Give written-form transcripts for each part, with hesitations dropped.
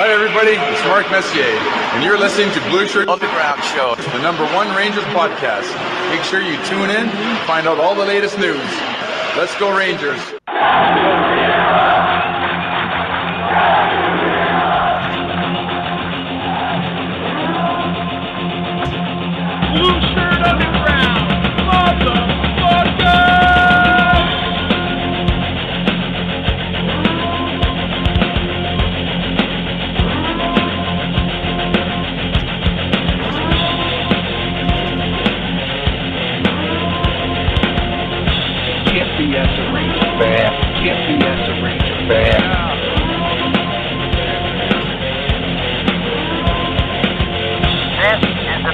Hi everybody, it's Mark Messier, and you're listening to Blueshirt Underground Show, the #1 Rangers podcast. Make sure you tune in, find out all the latest news. Let's go Rangers! Blueshirt Underground, motherfucker!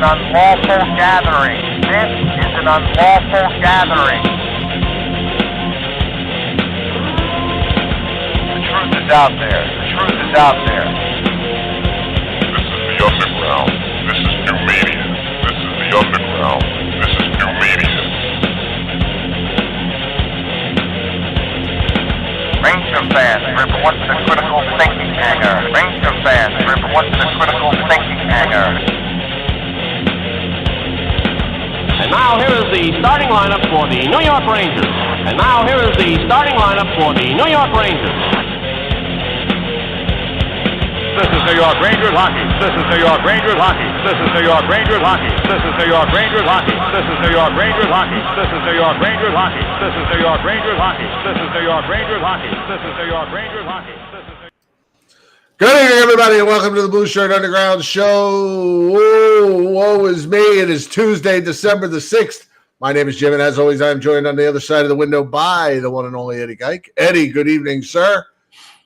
Unlawful gathering. This is an unlawful gathering. The truth is out there. The truth is out there. This is the underground. This is new media. This is the underground. This is new media. Ranger fans, report to the critical thinking hangar. Ranger fans, report to the critical thinking hangar. And now here is the starting lineup for the New York Rangers. And now here is the starting lineup for the New York Rangers. This is New York Rangers hockey. This is New York Rangers hockey. This is New York Rangers hockey. This is New York Rangers hockey. This is New York Rangers hockey. This is New York Rangers hockey. This is New York Rangers hockey. This is New York Rangers hockey. This is New York Rangers hockey. Good evening, everybody, and welcome to the Blueshirt Underground Show. Woe is me. It is Tuesday, December the 6th. My name is Jim, and as always, I am joined on the other side of the window by the one and only Eddie Geik. Eddie, good evening, sir.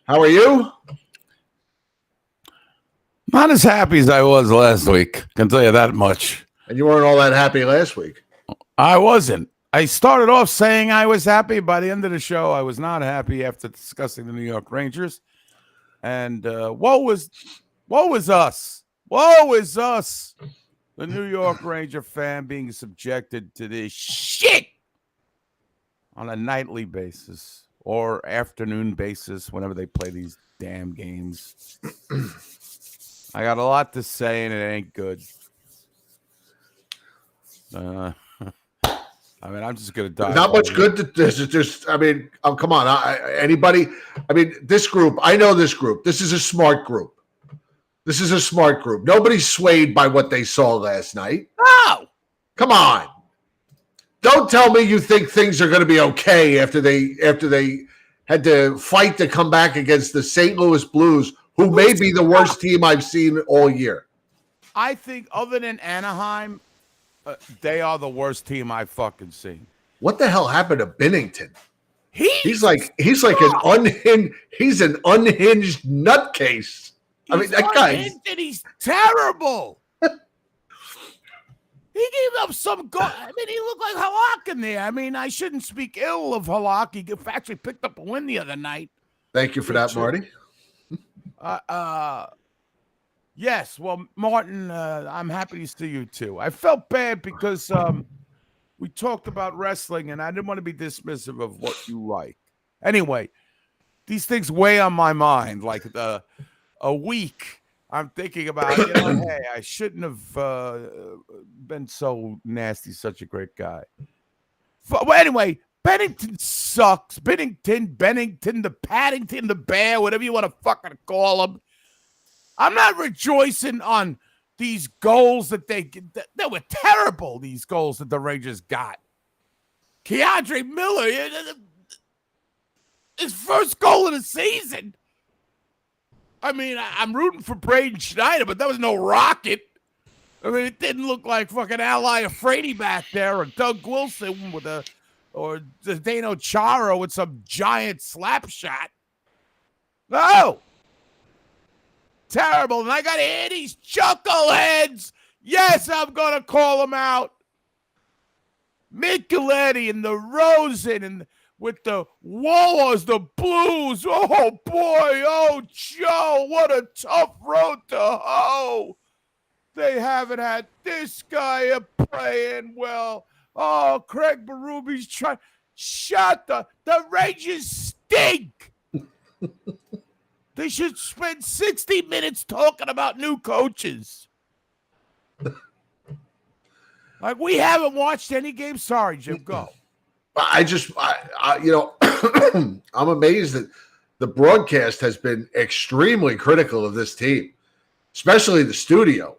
How are you? Not as happy as I was last week. Can tell you that much. And you weren't all that happy last week. I wasn't. I started off saying I was happy. By the end of the show, I was not happy after discussing the New York Rangers. And woe is us. Woe is us. The New York Ranger fan being subjected to this shit on a nightly basis or afternoon basis whenever they play these damn games. I got a lot to say, and it ain't good. I mean, I'm just going to die. Not much good. There's, I mean, oh, come on. Anybody? I mean, this group, I know this group. This is a smart group. This is a smart group. Nobody's swayed by what they saw last night. No. Come on. Don't tell me you think things are going to be okay after they had to fight to come back against the St. Louis Blues, who may be the worst team I've seen all year. I think other than Anaheim, they are the worst team I've fucking seen. What the hell happened to Binnington? He's like an unhinged nutcase. I mean, that guy. He's terrible. He gave up some goal. I mean, he looked like Halak in there. I mean, I shouldn't speak ill of Halak. He actually picked up a win the other night. Thank you for that, Marty. Yes, well, Martin, I'm happy to see you too. I felt bad because we talked about wrestling, and I didn't want to be dismissive of what you like. Anyway, these things weigh on my mind. Like a week, I'm thinking about, hey, I shouldn't have been so nasty, such a great guy. Well, anyway, Bennington sucks. Bennington, the Paddington, the Bear, whatever you want to fucking call him. I'm not rejoicing on these goals that they were terrible, these goals that the Rangers got. Keandre Miller, his first goal of the season. I mean, I'm rooting for Braden Schneider, but that was no rocket. I mean, it didn't look like fucking Ally Afraidy back there or Doug Wilson or Zdeno Chara with some giant slap shot. No. Terrible. And I got to hear these chuckleheads. Yes, I'm going to call them out. Micheletti and the Rosen and with the Wars, the Blues. Oh, boy. Oh, Joe. What a tough road to hoe. They haven't had this guy playing well. Oh, Craig Berube's trying. Shut the Rangers stink. They should spend 60 minutes talking about new coaches. Like, we haven't watched any games. Sorry, Jim, go. I I'm amazed that the broadcast has been extremely critical of this team, especially the studio.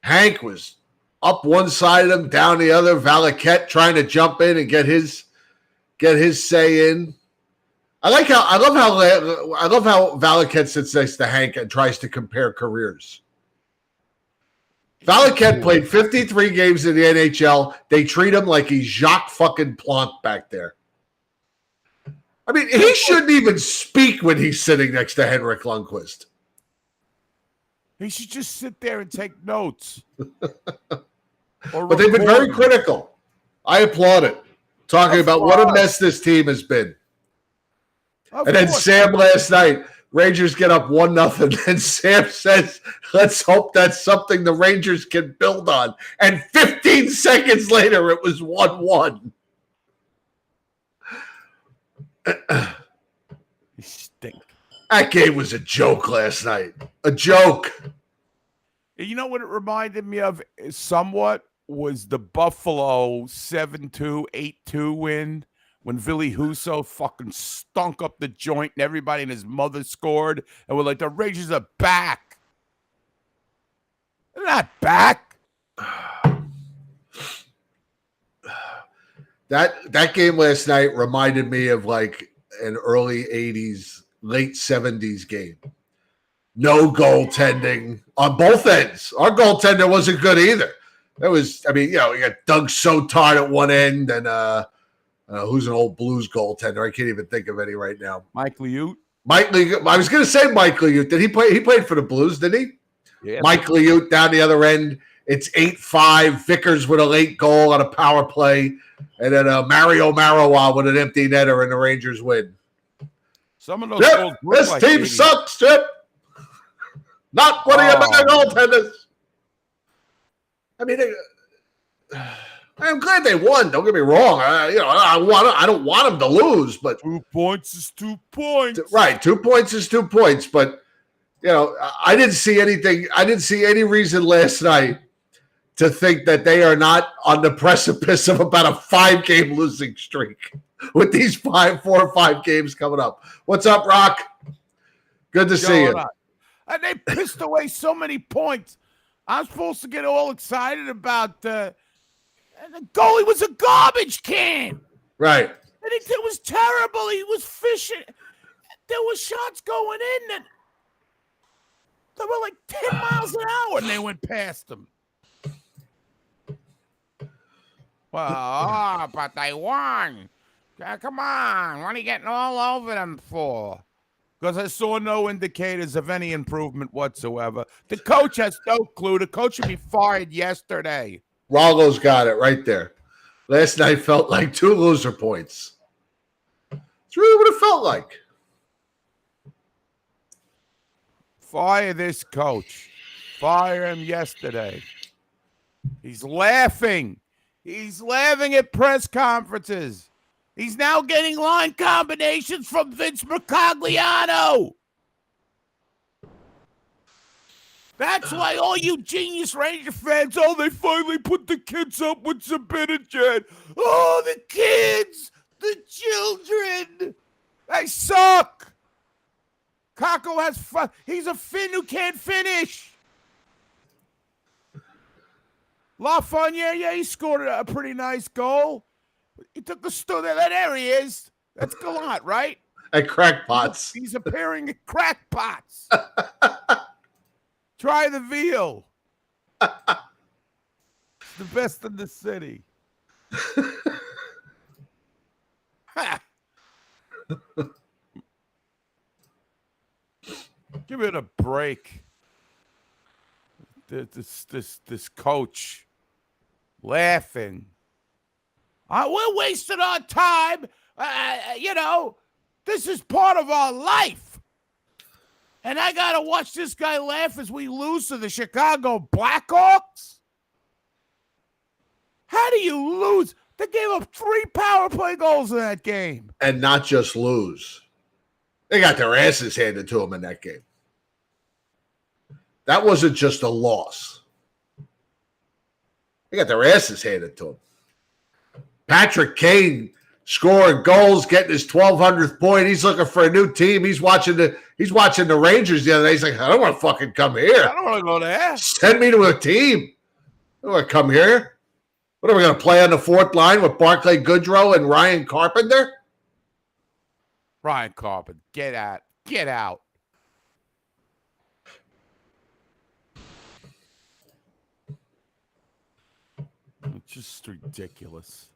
Hank was up one side of him, down the other. Valaquette trying to jump in and get his say in. I love how Valaquette sits next to Hank and tries to compare careers. Valaquette played 53 games in the NHL. They treat him like he's Jacques fucking Plante back there. I mean, he shouldn't even speak when he's sitting next to Henrik Lundqvist. He should just sit there and take notes. But they've been very critical. I applaud it. Talking about what a mess this team has been. And then Sam last night, Rangers get up 1-0, and Sam says, let's hope that's something the Rangers can build on. And 15 seconds later, it was 1-1. You stink. That game was a joke last night. A joke. You know what it reminded me of somewhat was the Buffalo 7-2, 8-2 win when Ville Husso fucking stunk up the joint and everybody and his mother scored. And we're like, the Rangers are back. They're not back. That game last night reminded me of like an early 80s, late 70s game. No goaltending on both ends. Our goaltender wasn't good either. That was, you got Doug Sotard at one end and who's an old Blues goaltender. I can't even think of any right now. Mike Liut. I was going to say Mike Liut. Did he play? He played for the Blues, didn't he? Yeah. Mike Liut down the other end. It's 8-5. Vickers with a late goal on a power play. And then Mario Marawa with an empty netter and the Rangers win. Some of those goals look this like team 80. sucks, Chip. Not one of your better goaltenders. I mean, I'm glad they won. Don't get me wrong. I don't want them to lose, but 2 points is 2 points. Right, 2 points is 2 points. But I didn't see anything. I didn't see any reason last night to think that they are not on the precipice of about a 5-game losing streak with these 4 or 5 games coming up. What's up, Rock? Good to see you. And they pissed away so many points. I'm supposed to get all excited about and the goalie was a garbage can. Right. And it was terrible. He was fishing. There were shots going in that they were like 10 miles an hour and they went past them. Well, but they won. Come on. What are you getting all over them for? Because I saw no indicators of any improvement whatsoever. The coach has no clue. The coach should be fired yesterday. Rollo's got it right there. Last night felt like 2 loser points. It's really what it felt like. Fire this coach. Fire him yesterday. He's laughing. He's laughing at press conferences. He's now getting line combinations from Vince Mercogliano. That's why all you genius Ranger fans, they finally put the kids up with Zibanejad. Oh, the kids, the children, they suck. Kako has fun. He's a Finn who can't finish. Lafreniere, he scored a pretty nice goal. He took a stool there. There he is. That's Gallant, right? At Crackpots. He's appearing at Crackpots. Try the veal. It's the best in the city. Give it a break. This coach laughing. We're wasting our time. This is part of our life. And I got to watch this guy laugh as we lose to the Chicago Blackhawks? How do you lose? They gave up 3 power play goals in that game. And not just lose. They got their asses handed to them in that game. That wasn't just a loss. They got their asses handed to them. Patrick Kane scoring goals, getting his 1,200th point. He's looking for a new team. He's watching the Rangers the other day. He's like, I don't want to fucking come here. I don't want to go there. Send me to a team. I don't want to come here. What are we going to play on the fourth line with Barclay Goodrow and Ryan Carpenter? Ryan Carpenter, get out. It's just ridiculous.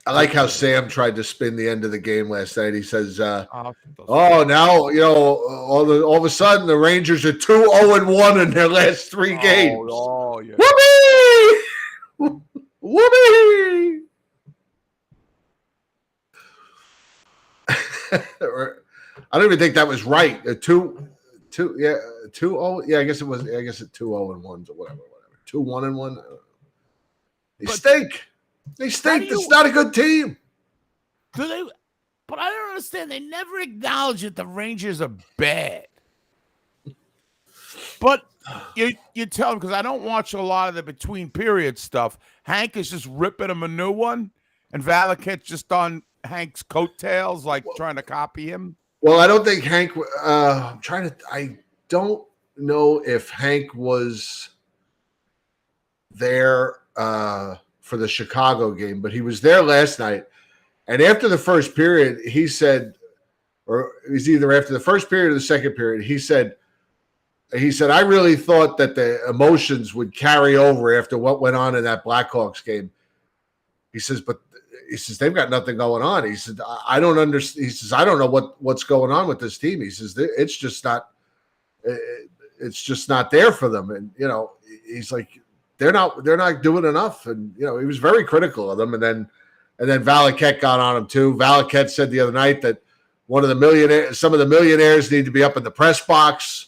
I like how Sam tried to spin the end of the game last night. He says, now, all of a sudden the Rangers are 2-0-1 in their last 3 games. Oh, yeah. Whoopee! Whoopee! I don't even think that was right. 2-0. Yeah, I guess it was. I guess it's 2-0-1 or whatever. 2-1-1. They stink. They stink. It's not a good team. Do they? But I don't understand. They never acknowledge that the Rangers are bad. But you tell them, because I don't watch a lot of the between period stuff. Hank is just ripping him a new one, and Valaket's just on Hank's coattails, like trying to copy him. Well, I don't think Hank. I don't know if Hank was there for the Chicago game, but he was there last night. And after the first period, he said, or it was either after the first period or the second period, he said, I really thought that the emotions would carry over after what went on in that Blackhawks game. He says, but they've got nothing going on. He said, I don't understand. He says, I don't know what's going on with this team. He says, it's just not there for them. And, he's like, they're not doing enough. And, he was very critical of them. And then Valaket got on him too. Valaket said the other night that some of the millionaires need to be up in the press box,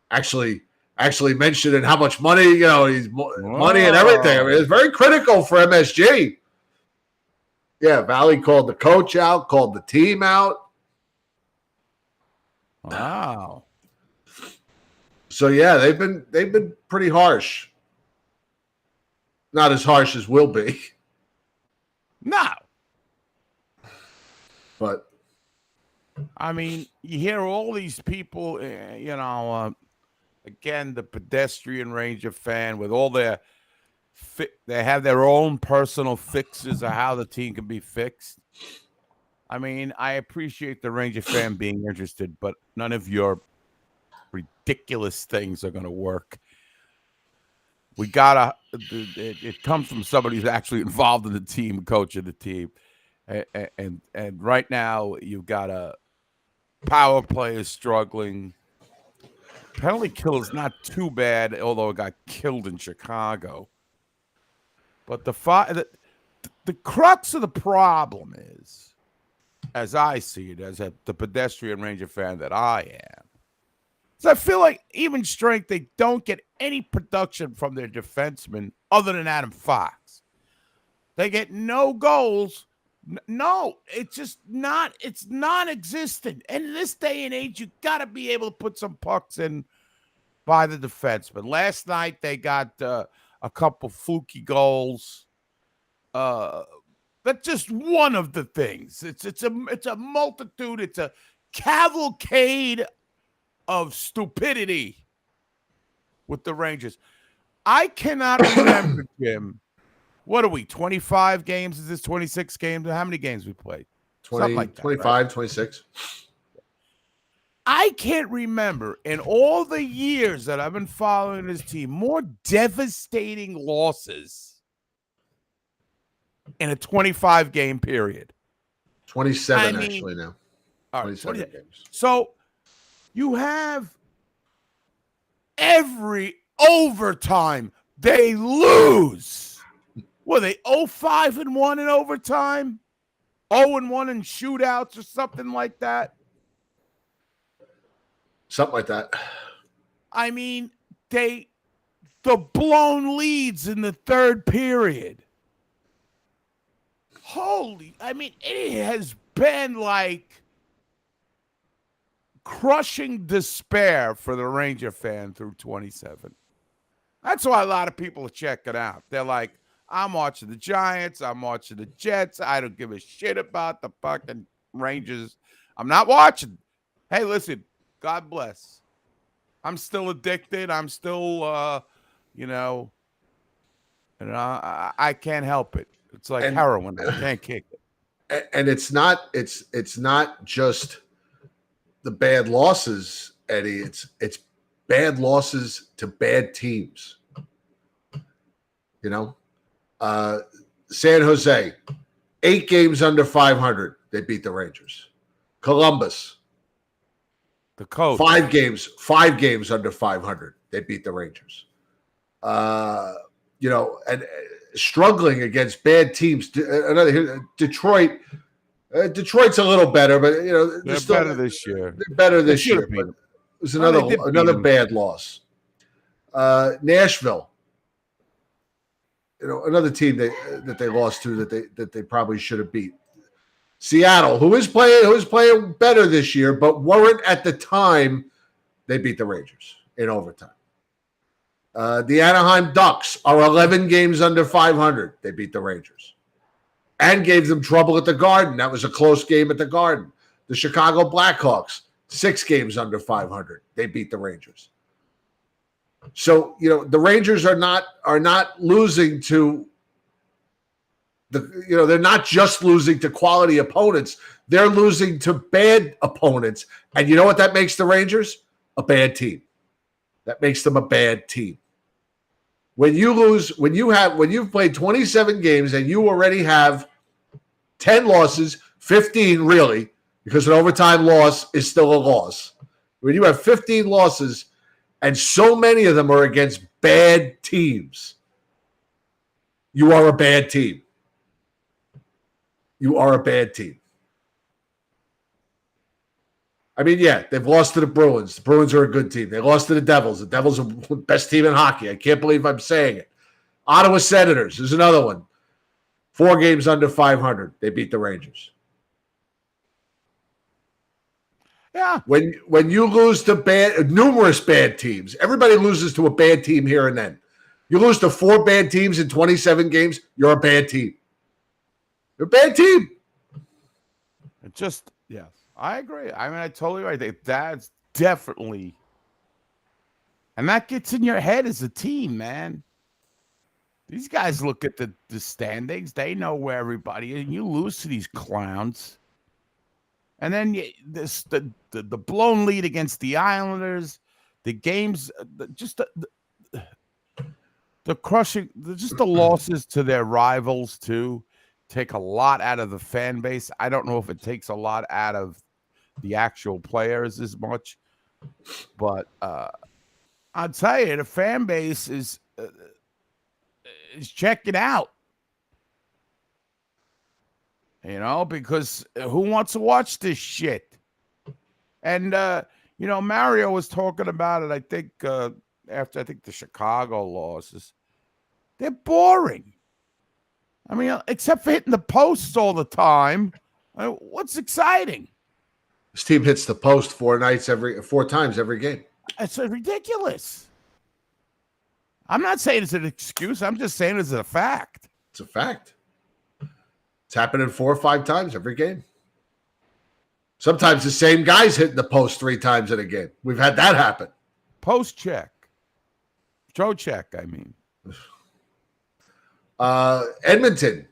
actually mentioning how much money, he's money and everything. I mean, it's very critical for MSG. Yeah, Valley called the coach out, called the team out. Wow. So yeah, they've been pretty harsh. Not as harsh as will be. No. But I mean, you hear all these people, again, the pedestrian Ranger fan with all their they have their own personal fixes of how the team can be fixed. I mean, I appreciate the Ranger fan being interested, but none of your ridiculous things are going to work. We gotta. It comes from somebody who's actually involved in the team, coaching the team, and right now you've got a power play is struggling. Penalty kill is not too bad, although it got killed in Chicago. But the crux of the problem is, as I see it, as the pedestrian Ranger fan that I am, is I feel like even strength, they don't get any production from their defensemen other than Adam Fox. They get no goals. No, it's just not. It's non-existent. And in this day and age, you got to be able to put some pucks in by the defensemen. Last night, they got a couple fluky goals. That's just one of the things. It's a multitude. It's a cavalcade of stupidity with the Rangers. I cannot remember, Jim. What are we, 25 games? Is this 26 games? How many games we played? 20, like that, 25, right? 26. I can't remember in all the years that I've been following this team more devastating losses in a 25-game period. 27 actually now. All right, 27 games. So you have every overtime they lose. Were they 0-5-1 in overtime? 0-1 in shootouts or something like that? Something like that. I mean, the blown leads in the third period. It has been like crushing despair for the Ranger fan through 27. That's why a lot of people are checking out. They're like, I'm watching the Giants. I'm watching the Jets. I don't give a shit about the fucking Rangers. I'm not watching. Hey, listen, God bless. I'm still addicted. I'm still, I can't help it. It's like And- heroin. I can't kick it. And it's not just the bad losses, Eddie. It's bad losses to bad teams. You know, San Jose, 8 games under 500, they beat the Rangers. Columbus, The coach. 5 games under 500, they beat the Rangers. And struggling against bad teams. Detroit. Detroit's a little better, but They're still better this year. They're better They this should year. have beat But them. it was Well, they did beat another them. bad loss. Nashville, another team that they lost to that they probably should have beat. Seattle, who is playing better this year, but weren't at the time they beat the Rangers in overtime. The Anaheim Ducks are 11 games under 500. They beat the Rangers and gave them trouble at the Garden. That was a close game at the Garden. The Chicago Blackhawks, 6 games under 500. They beat the Rangers. So, the Rangers are not losing to they're not just losing to quality opponents. They're losing to bad opponents. And you know what that makes the Rangers? A bad team. That makes them a bad team. When you've played 27 games and you already have 10 losses, 15 really, because an overtime loss is still a loss. When you have 15 losses and so many of them are against bad teams, you are a bad team. You are a bad team. I mean, yeah, they've lost to the Bruins. The Bruins are a good team. They lost to the Devils. The Devils are the best team in hockey. I can't believe I'm saying it. Ottawa Senators is another one. 4 games under 500. They beat the Rangers. Yeah. When you lose to numerous bad teams, everybody loses to a bad team here and then. You lose to 4 bad teams in 27 games, you're a bad team. You're a bad team. Yes, I agree. I mean, I totally right. That's definitely, and that gets in your head as a team, man. These guys look at the standings. They know where everybody is. And you lose to these clowns. And then the blown lead against the Islanders, the games, the crushing, just the losses to their rivals too, take a lot out of the fan base. I don't know if it takes a lot out of the actual players as much, but I'll tell you, the fan base is checking out. Because who wants to watch this shit? And, Mario was talking about it, I think, after the Chicago losses. They're boring. I mean, except for hitting the posts all the time. What's exciting? This team hits the post 4 times every game. It's ridiculous. I'm not saying it's an excuse. I'm just saying it's a fact. It's a fact. It's happening 4 or 5 times every game. Sometimes the same guys hitting the post 3 times in a game. We've had that happen. Post check. Joe check, I mean. Edmonton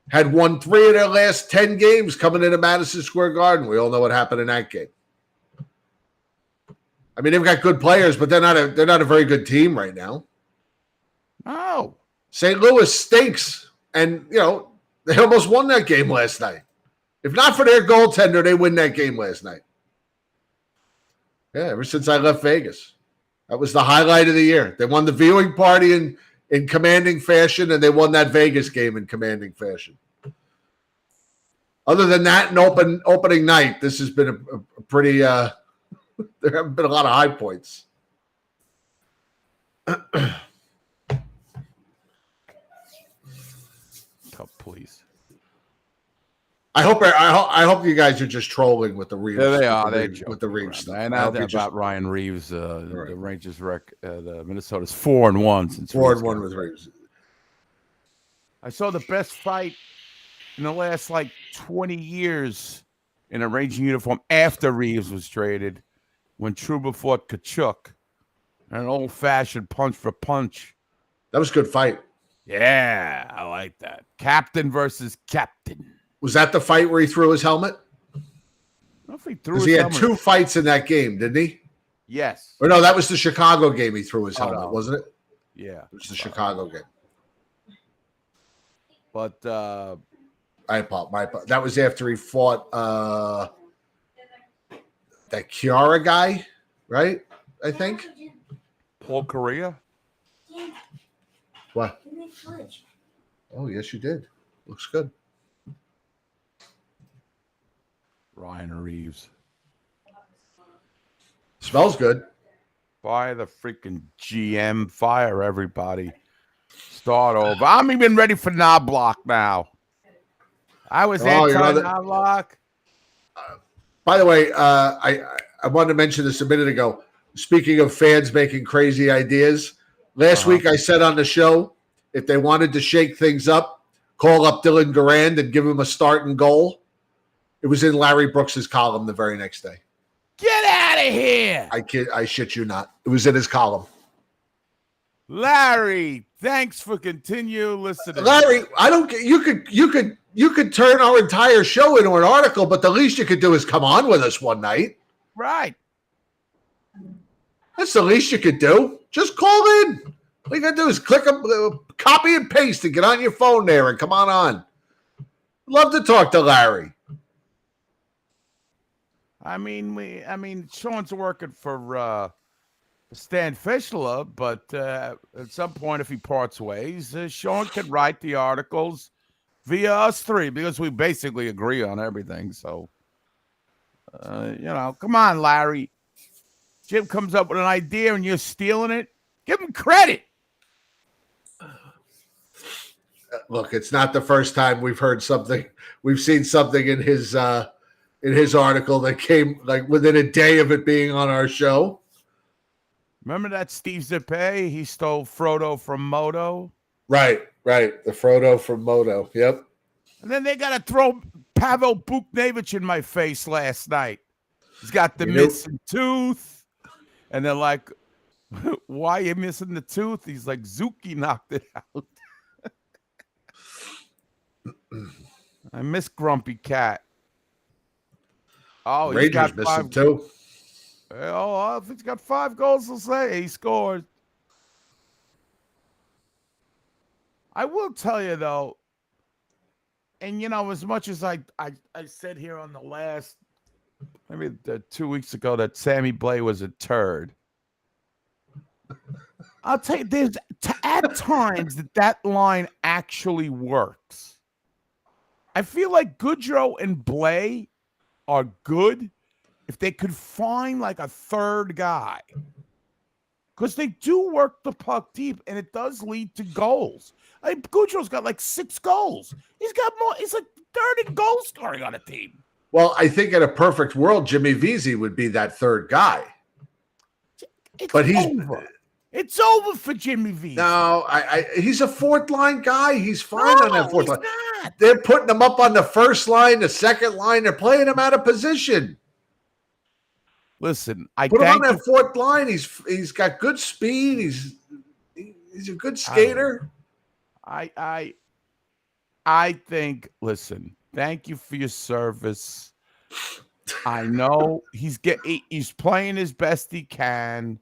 had won 3 of their last 10 games coming into Madison Square Garden. We all know what happened in that game. I mean, they've got good players, but they're not a very good team right now. Oh. St. Louis stinks. And, they almost won that game last night. If not for their goaltender, they win that game last night. Yeah, ever since I left Vegas. That was the highlight of the year. They won the viewing party in commanding fashion, and they won that Vegas game in commanding fashion. Other than that, and opening night, this has been a pretty there haven't been a lot of high points. Cup, please. I hope you guys are just trolling with the Reeves. There they are. With the Reeves stuff. And I now hope that you're about just Ryan Reeves, right. the Rangers the Minnesota's 4-1 since 4-1 with Reeves. I saw the best fight in the last 20 years in a Ranger uniform after Reeves was traded, when Trouba fought Kachuk, an old-fashioned punch for punch. That was a good fight. Yeah, I like that. Captain versus captain. Was that the fight where he threw his helmet? I don't know if he threw Because his he had helmet. 2 fights in that game, didn't he? Yes. Or no, that was the Chicago game. He threw his helmet, no. wasn't it? Yeah. It was the Chicago game. But that was after he fought that Chiara guy, right? I think. Paul Correa? What? Oh, yes, you did. Looks good. Ryan Reeves. Smells good. Fire the freaking GM. Fire everybody. Start over. I'm even ready for Knobloch now. I was anti-Knobloch. By the way, I wanted to mention this a minute ago. Speaking of fans making crazy ideas, last week I said on the show, if they wanted to shake things up, call up Dylan Durand and give him a starting goal. It was in Larry Brooks's column the very next day. Get out of here! I shit you not. It was in his column. Larry, thanks for continue listening. Larry, I don't get you could turn our entire show into an article, but the least you could do is come on with us one night. Right. That's the least you could do. Just call in. All you gotta do is click copy and paste and get on your phone there and come on. Love to talk to Larry. I mean, Sean's working for Stan Fischler, but at some point, if he parts ways, Sean can write the articles via us three, because we basically agree on everything. So, come on, Larry. Jim comes up with an idea and you're stealing it. Give him credit. Look, it's not the first time we've heard something. We've seen something in his article that came within a day of it being on our show. Remember that Steve Zippe? He stole Frodo from Moto. Right. The Frodo from Moto. Yep. And then they got to throw Pavel Buchnevich in my face last night. He's got the missing tooth. And they're like, why are you missing the tooth? He's like, Zuki knocked it out. I miss Grumpy Cat. Oh, Rangers missing too. Oh, if he's got 5 goals, he'll say he scored. I will tell you, though, and, as much as I said here on the last, maybe 2 weeks ago, that Sammy Blay was a turd. I'll tell you, there's at times that line actually works. I feel like Goodrow and Blay are good if they could find a third guy. Because they do work the puck deep, and it does lead to goals. Goodrow's got 6 goals. He's got more. He's third in goal scoring on a team. Well, I think in a perfect world, Jimmy Vesey would be that third guy. But he's over. It's over for Jimmy Vesey. No, he's a 4th line guy. He's fine on that 4th line. Not. They're putting him up on the 1st line, the 2nd line. They're playing him out of position. Listen, I put him on that 4th line. He's got good speed. He's a good skater. I think. Listen, thank you for your service. I know he's playing as best he can.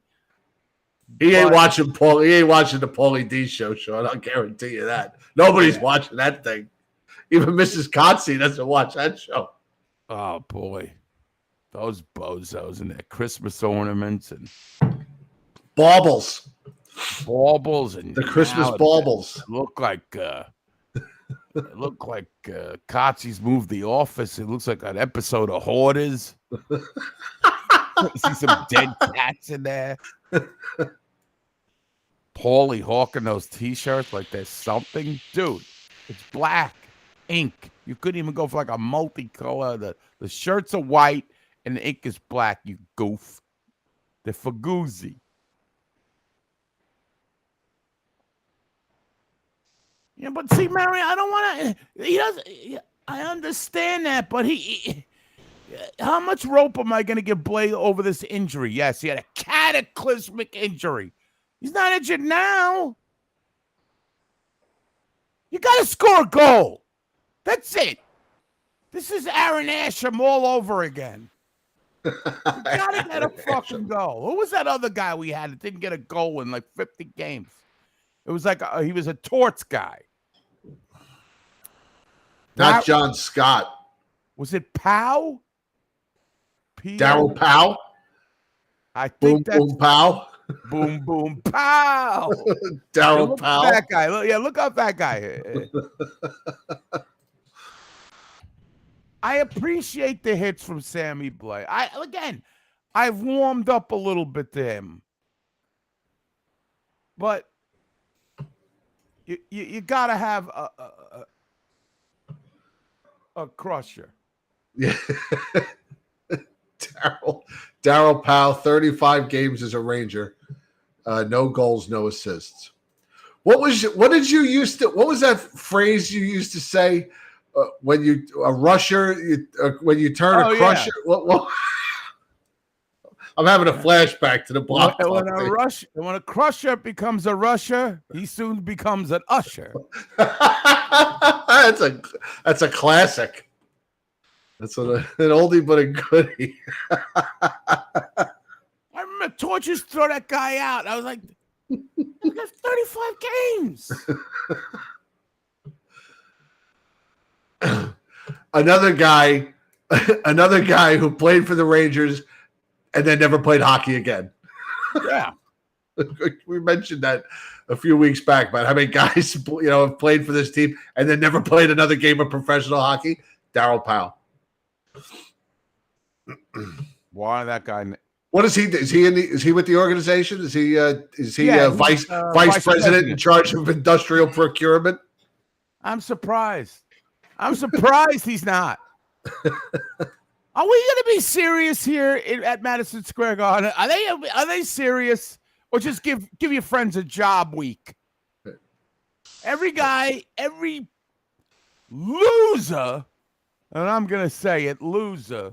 He ain't watching the Paulie D show, Sean. I'll guarantee you that. Nobody's watching that thing. Even Mrs. Kotze doesn't watch that show. Oh boy, those bozos and their Christmas ornaments and baubles, and the Christmas baubles look like Kotze's moved The Office. It looks like an episode of Hoarders. See some dead cats in there. Paulie hawking those T-shirts like there's something. Dude, it's black. ink. You couldn't even go for like a multicolor. The shirts are white and the ink is black, you goof. The Faguzzi. Yeah, but see, Mary, I don't want to. He doesn't. I understand that, but how much rope am I going to give Blake over this injury? Yes, he had a cataclysmic injury. He's not injured now. You got to score a goal. That's it. This is Aaron Asham all over again. You got to get a fucking goal. Who was that other guy we had that didn't get a goal in like 50 games? It was like he was a torts guy. Not John Scott. Was it Powell? Daryl Powell? I think that's Boom Powell. Boom Boom Pow. Daryl Powell. That guy. Look up that guy. I appreciate the hits from Sammy Blay. I've warmed up a little bit to him, but you gotta have a crusher. Yeah. Daryl Powell, 35 games as a Ranger, no goals, no assists. What was that phrase you used to say when you a rusher when you turn a crusher? Yeah. What? I'm having a flashback to the block. When a crusher becomes a rusher, he soon becomes an usher. That's a classic. That's an oldie but a goodie. I remember Torch used to throw that guy out. I was like, he got 35 games. Another guy who played for the Rangers and then never played hockey again. Yeah. We mentioned that a few weeks back about how many guys have played for this team and then never played another game of professional hockey. Daryl Powell. Why that guy? What is he? Is he with the organization? Is he vice president in charge of industrial procurement? I'm surprised. He's not. Are we going to be serious here at Madison Square Garden? Are they serious, or just give your friends a job week? Every loser, and I'm going to say it, loser,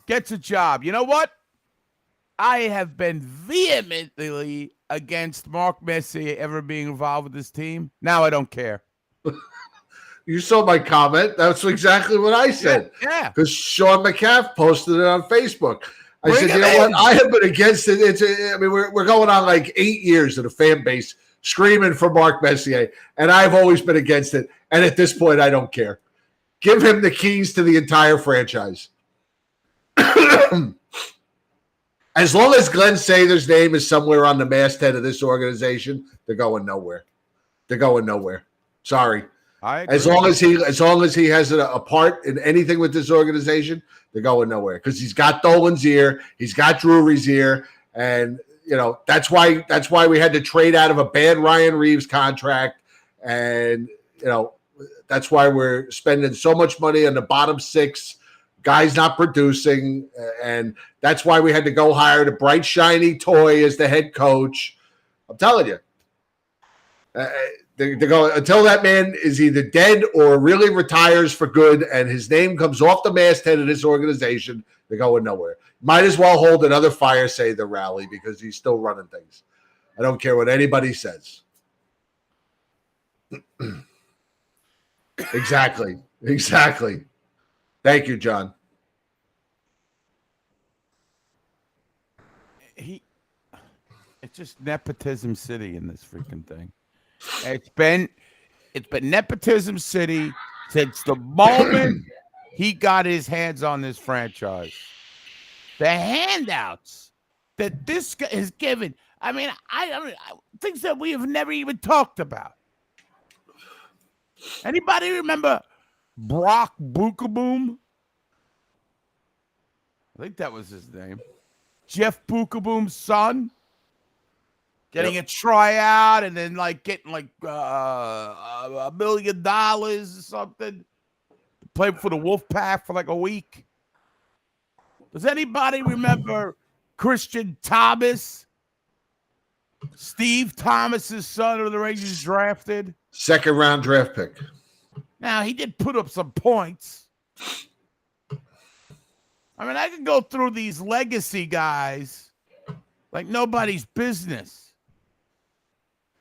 gets a job. You know what? I have been vehemently against Mark Messier ever being involved with this team. Now I don't care. You saw my comment. That's exactly what I said. Yeah. Because Sean McCaff posted it on Facebook. I said, you know what? I have been against it. We're going on like 8 years of the fan base screaming for Mark Messier, and I've always been against it. And at this point, I don't care. Give him the keys to the entire franchise. As long as Glenn Sather's name is somewhere on the masthead of this organization, they're going nowhere. Sorry. As long as he has a part in anything with this organization, they're going nowhere. Because he's got Dolan's ear, he's got Drury's ear, and that's why we had to trade out of a bad Ryan Reeves contract, and that's why we're spending so much money on the bottom six. Guys not producing, and that's why we had to go hire the bright, shiny toy as the head coach. I'm telling you. They go until that man is either dead or really retires for good and his name comes off the masthead of this organization, they're going nowhere. Might as well hold another Fire Sather rally because he's still running things. I don't care what anybody says. Exactly. Thank you, John. It's just nepotism city in this freaking thing. It's been nepotism city since the moment he got his hands on this franchise. The handouts that this guy is given. I mean, things that we have never even talked about. Anybody remember Brock Bukaboom? I think that was his name. Jeff Bukaboom's son. getting a tryout and then like getting like $1 million or something. Played for the Wolfpack for like a week. Does anybody remember Christian Thomas? Steve Thomas's son, who the Rangers drafted. Second round draft pick. Now, he did put up some points. I mean, I can go through these legacy guys like nobody's business.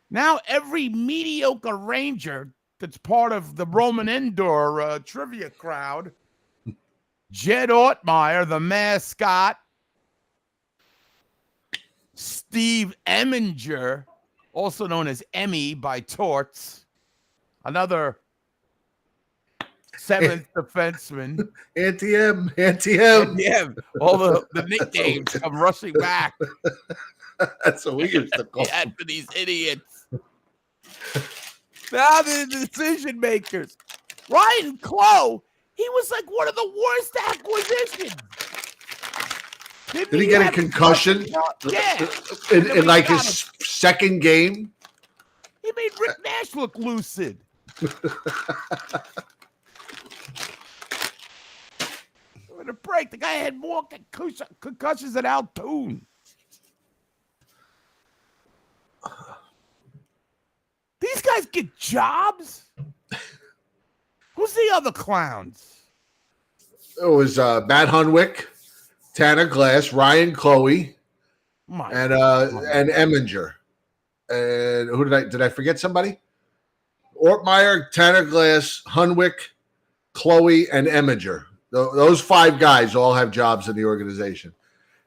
Now, every mediocre Ranger that's part of the Roman Indoor trivia crowd, Jed Ortmeyer, the mascot, Steve Eminger, also known as Emmy by Torts, another seventh defenseman. Anti-M. Yeah, all the nicknames come rushing back. That's what we used to call them. For these idiots. Now they're the decision makers. Ryan Clough, he was like one of the worst acquisitions. Did he get a concussion? Yeah. In like his second game? He made Rick Nash look lucid. With a break, the guy had more concussions than Al Toon. These guys get jobs? Who's the other clowns? It was Matt Hunwick, Tanner Glass, Ryan Chloe, and Eminger. And who did I forget somebody? Ortmeyer, Tanner Glass, Hunwick, Chloe, and Eminger. Those five guys all have jobs in the organization.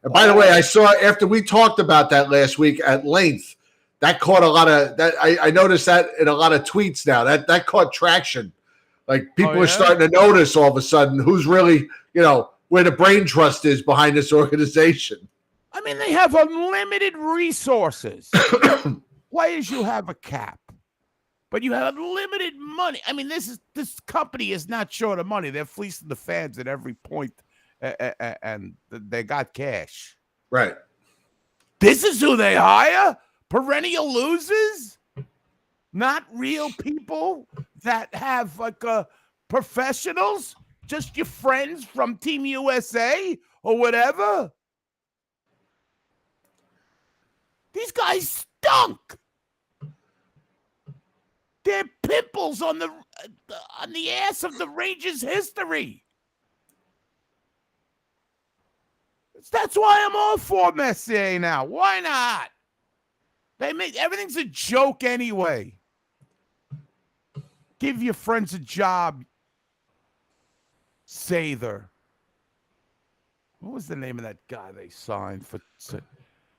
And by the way, I saw after we talked about that last week at length, that caught a lot of that. I noticed that in a lot of tweets now. That caught traction. Like people are starting to notice all of a sudden who's really, where the brain trust is behind this organization. I mean, they have unlimited resources. Players, you have a cap, but you have limited money. I mean, this company is not short of money. They're fleecing the fans at every point, and they got cash. Right. This is who they hire? Perennial losers? Not real people that have like professionals? Just your friends from Team USA or whatever? These guys stunk. They're pimples on the ass of the Rangers' history. That's why I'm all for Messier now. Why not? They make everything's a joke anyway. Give your friends a job. Sather. What was the name of that guy they signed for?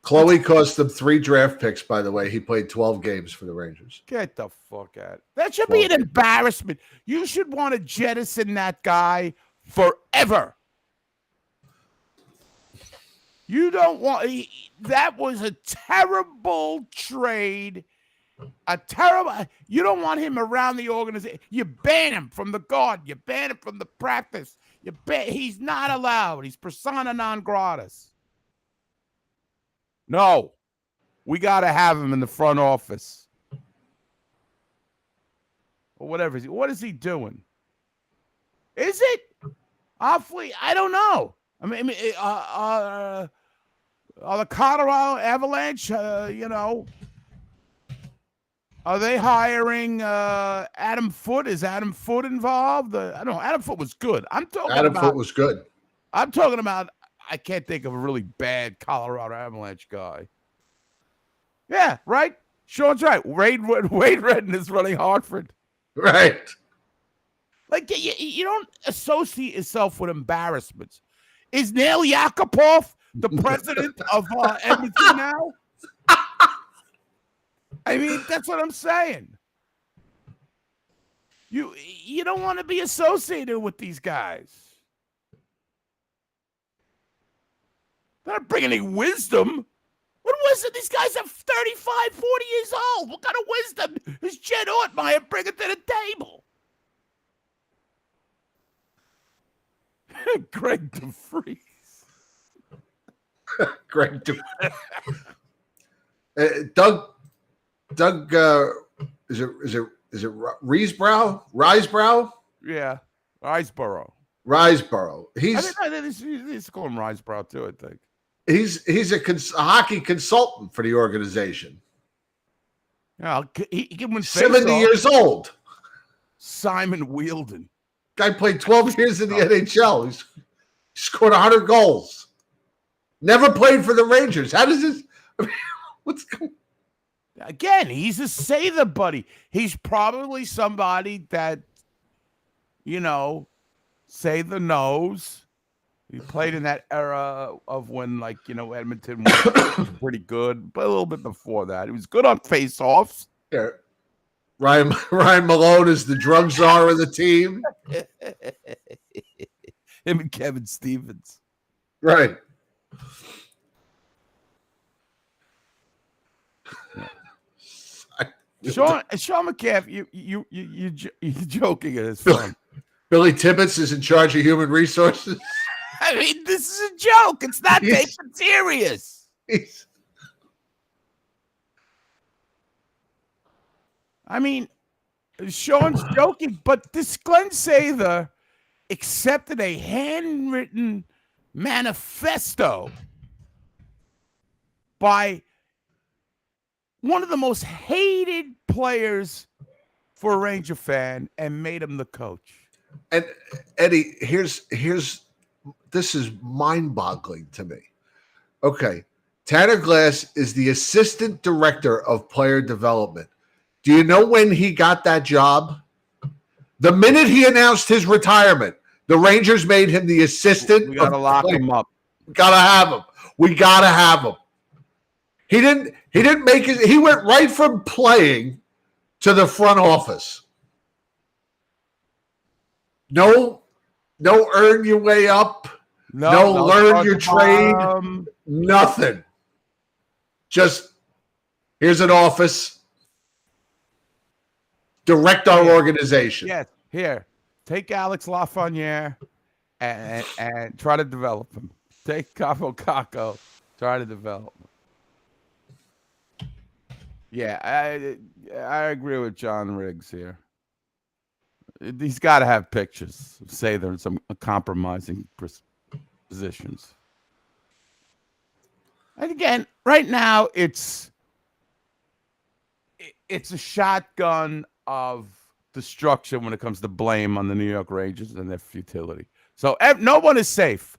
Chloe cost them 3 draft picks, by the way. He played 12 games for the Rangers. Get the fuck out. That should be an embarrassment. You should want to jettison that guy forever. You don't want... that was a terrible trade. You don't want him around the organization. You ban him from the Garden. You ban him from the practice. He's not allowed. He's persona non gratis. No, we got to have him in the front office. Or whatever. What is he doing? Is it? Awfully, I don't know. I mean, the Colorado Avalanche, are they hiring Adam Foote? Is Adam Foote involved? I don't know. Adam Foote was good. Foote was good. I'm talking about, I can't think of a really bad Colorado Avalanche guy. Yeah, right? Sean's right. Wade Redden is running Hartford. Right. Like, you don't associate yourself with embarrassments. Is Neil Yakupov the president of Edmonton now? I mean, that's what I'm saying. You don't want to be associated with these guys. They're not bringing any wisdom. What wisdom? These guys are 35, 40 years old. What kind of wisdom is Jed Ortmeyer bringing to the table? Greg DeFries. Greg DeFries. Doug, is it Risebrow? Yeah, Riceboro. Riseborough. I mean, he's call him Riceboro too. I think He's a hockey consultant for the organization. yeah, he can win 70 face-off. years old. Simon Wielden. Guy played 12 years in the NHL. He scored 100 goals. Never played for the Rangers. How does this? I mean, what's going? Again, he's a say-the buddy. He's probably somebody that, say the knows. He played in that era of when, Edmonton was pretty good, but a little bit before that. He was good on face-offs. Yeah. Ryan Malone is the drug czar of the team. Him and Kevin Stevens. Right. Sean McCaffrey, you're joking at his fun. Billy Tibbetts is in charge of human resources. I mean, this is a joke. It's not taken serious. I mean, Sean's joking, but this Glenn Sather accepted a handwritten manifesto by one of the most hated players for a Ranger fan and made him the coach. And Eddie, here's this is mind-boggling to me. Okay, Tanner Glass is the assistant director of player development. Do you know when he got that job? The minute he announced his retirement, the Rangers made him the assistant. We gotta lock him up. Gotta have him. We gotta have him. He didn't make it. He went right from playing to the front office. No earn your way up. No learn your trade. Nothing. Just here's an office. Direct our organization. Yes, here. Take Alex Lafreniere and try to develop him. Take Capo Caco, try to develop him. Yeah, I agree with John Riggs here. He's got to have pictures. Say there's some compromising positions. And again, right now it's a shotgun of destruction when it comes to blame on the New York Rangers and their futility. So no one is safe.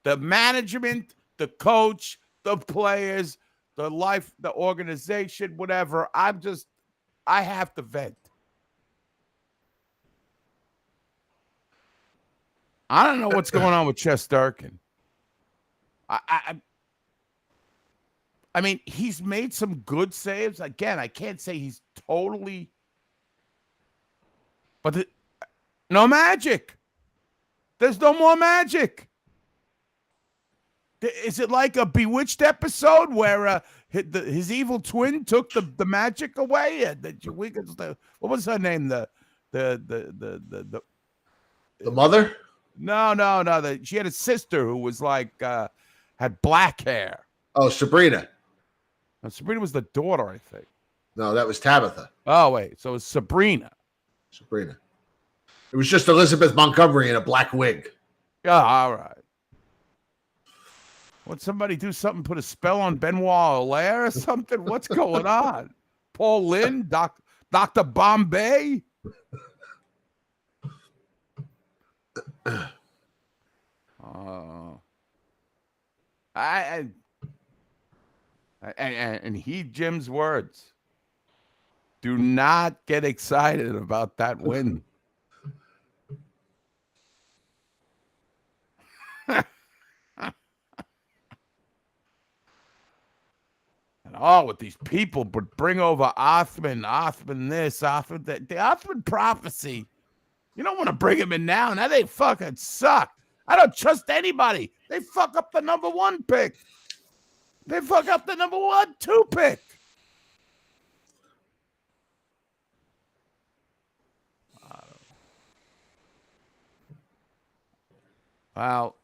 The management, the coach, the players, the organization, whatever. I have to vent. I don't know what's going on with Shesterkin. I mean, he's made some good saves. Again, I can't say he's totally, but no magic. There's no more magic. Is it like a Bewitched episode where his evil twin took the magic away? What was her name? The mother? No. She had a sister who was like had black hair. Oh, Sabrina. And Sabrina was the daughter, I think. No, that was Tabitha. Oh wait, so it's Sabrina. It was just Elizabeth Montgomery in a black wig. Yeah, all right. Would somebody do something, put a spell on Benoit Allaire or something? What's going on? Paul Lynn, Dr. Bombay? And heed Jim's words. Do not get excited about that win. And with these people, but bring over Othman this, Othman that. The Othman prophecy. You don't want to bring him in now. Now they fucking suck. I don't trust anybody. They fuck up the number 1 pick. They fuck up the number 1, 2 pick. Well,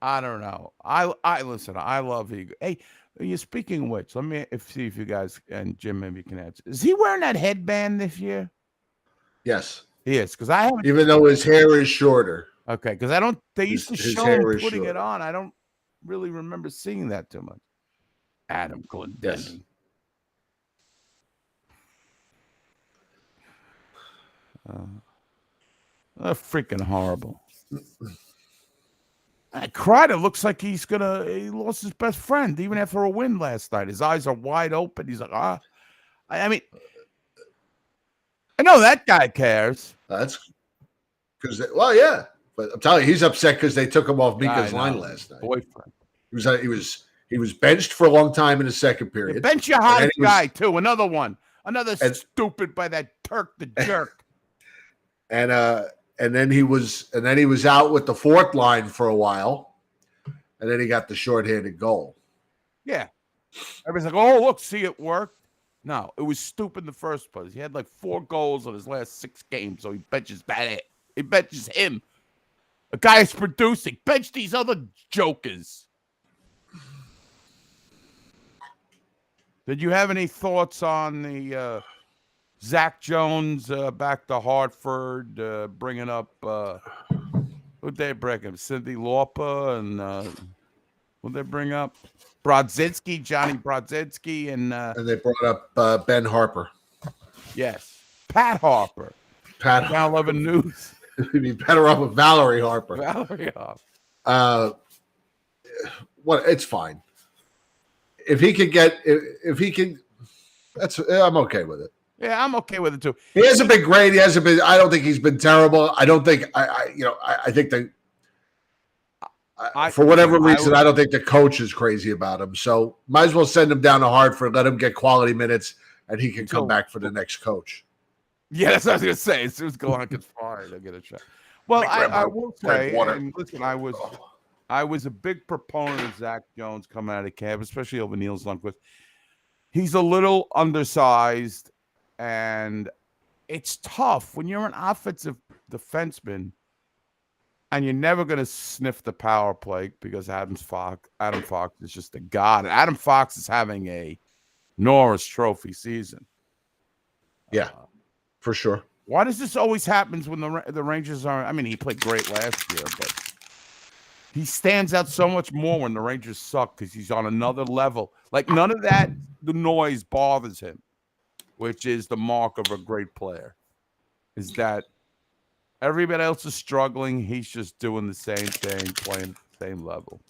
I don't know. I listen. I love Eagle. Hey, you speaking of which, let me see if you guys and Jim maybe can answer. Is he wearing that headband this year? Yes. He is, because I haven't. Even though his hair is shorter. Okay, because I don't. They used to His show hair him is putting it shorter. on. I don't really remember seeing that too much. Adam Glendenny. Freaking horrible. Kreider looks like he lost his best friend even after a win last night. His eyes are wide open. He's like, I mean, I know that guy cares. That's because, yeah. But I'm telling you, he's upset because they took him off Mika's line last night. Boyfriend. He was benched for a long time in the second period. Yeah, bench your hot guy, too. Another one. Another stupid by that Turk the jerk. And then he was out with the fourth line for a while, and then he got the shorthanded goal. Yeah, everybody's like, "Oh, look, see it worked." No, it was stupid in the first place. He had like 4 goals in his last 6 games, so he benches that. He benches him. A guy is producing. Bench these other jokers. Did you have any thoughts on the Zach Jones back to Hartford, bringing up who'd they bring him? Cindy Lauper and who'd they bring up? Brodzinski, Johnny Brodzinski, and they brought up Ben Harper. Yes, Pat Harper. Pat Now 11 News. He'd be better off with Valerie Harper. Valerie Harper. It's fine. If he can, I'm okay with it. Yeah, I'm okay with it too. He hasn't been great. I don't think he's been terrible. I don't think I think for whatever reason, I don't think the coach is crazy about him. So might as well send him down to Hartford, let him get quality minutes, and he can come back for the next coach. Yeah, that's what I was gonna say. As soon as Gallant gets fired, they'll get a shot. Well, I will say, and listen, I was a big proponent of Zach Jones coming out of camp, especially over Niels Lundqvist. He's a little undersized, and it's tough when you're an offensive defenseman and you're never going to sniff the power play because Adam Fox is just a god. Adam Fox is having a Norris Trophy season. Yeah, for sure. Why does this always happen when the Rangers are? I mean, he played great last year, but he stands out so much more when the Rangers suck because he's on another level. Like none of that, the noise bothers him, which is the mark of a great player. Is that everybody else is struggling, he's just doing the same thing, playing at the same level.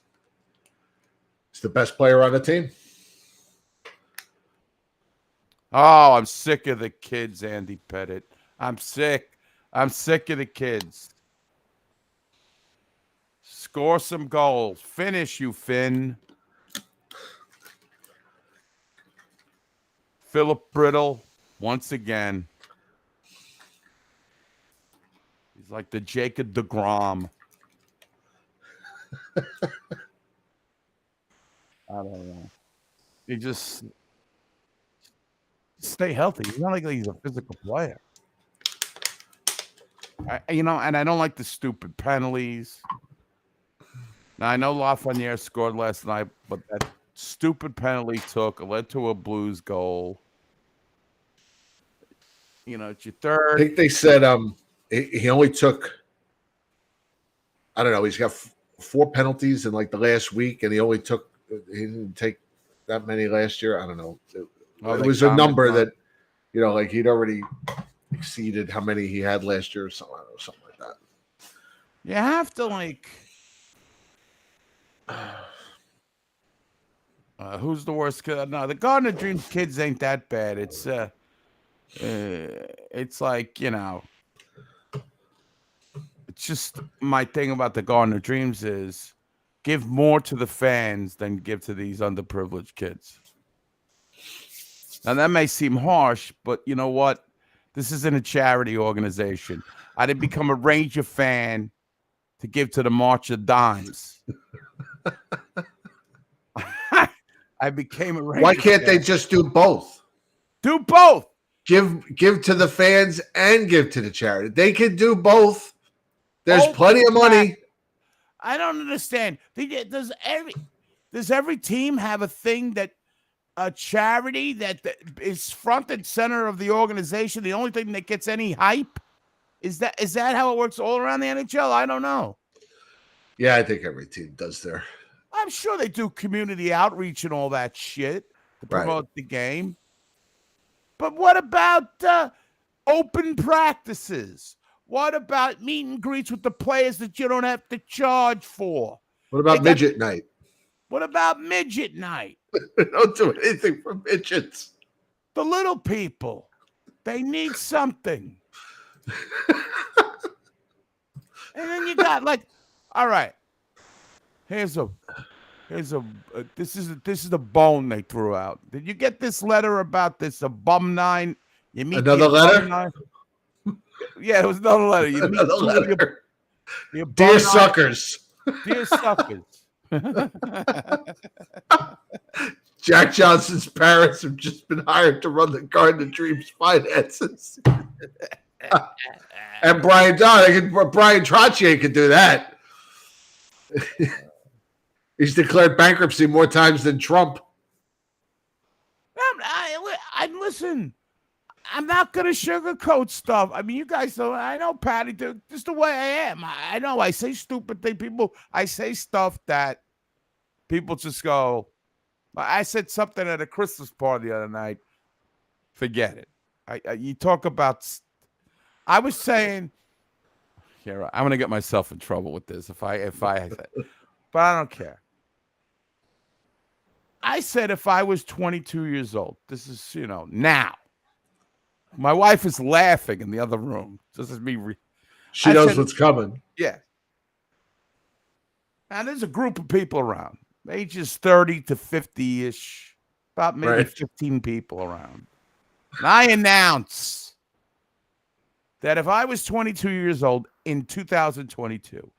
He's the best player on the team. Oh, I'm sick of the kids, Andy Pettit. I'm sick. I'm sick of the kids. Score some goals. Finish, you Finn. Philip Brittle, once again. He's like the Jacob deGrom. I don't know. He just stay healthy. He's not like he's a physical player. And I don't like the stupid penalties. Now, I know Lafreniere scored last night, but that stupid penalty led to a Blues goal. It's your third. I think they said he only took, I don't know, he's got 4 penalties in like the last week, and he didn't take that many last year. I don't know. It was a number that, like he'd already exceeded how many he had last year or something like that. You have to who's the worst kid? No, the Garden of Dreams kids ain't that bad. It's like, it's just my thing about the Garden of Dreams is give more to the fans than give to these underprivileged kids. Now, that may seem harsh, but you know what? This isn't a charity organization. I didn't become a Ranger fan to give to the March of Dimes. I became a Ranger Why can't fan. they just do both? Do both. Give to the fans and give to the charity. They can do both. There's plenty of money. I don't understand. Does every team have a thing a charity that is front and center of the organization? The only thing that gets any hype is that how it works all around the NHL? I don't know. Yeah, I think every team does their. I'm sure they do community outreach and all that shit to promote the game. But what about open practices? What about meet and greets with the players that you don't have to charge for? What about midget night? What about midget night? They don't do anything for midgets. The little people, they need something. And then you got all right. This is the bone they threw out. Did you get this letter about this alumni? You meet another letter? Yeah, it was another letter. You meet Another letter. Dear suckers. Dear suckers. Jack Johnson's parents have just been hired to run the Garden of Dreams finances. And Brian Trottier could do that. He's declared bankruptcy more times than Trump. Listen, I'm not going to sugarcoat stuff. I mean, you guys know, I know, Patty, just the way I am. I know I say stupid things. I say stuff that people just go, I said something at a Christmas party the other night. Forget it. You talk about, I was saying, here, I'm going to get myself in trouble with this if I but I don't care. I said if I was 22 years old, this is, now. My wife is laughing in the other room. This is me. She knows what's coming. Yeah. Now, there's a group of people around, ages 30 to 50-ish, about maybe 15 people around. And I announce that if I was 22 years old in 2022,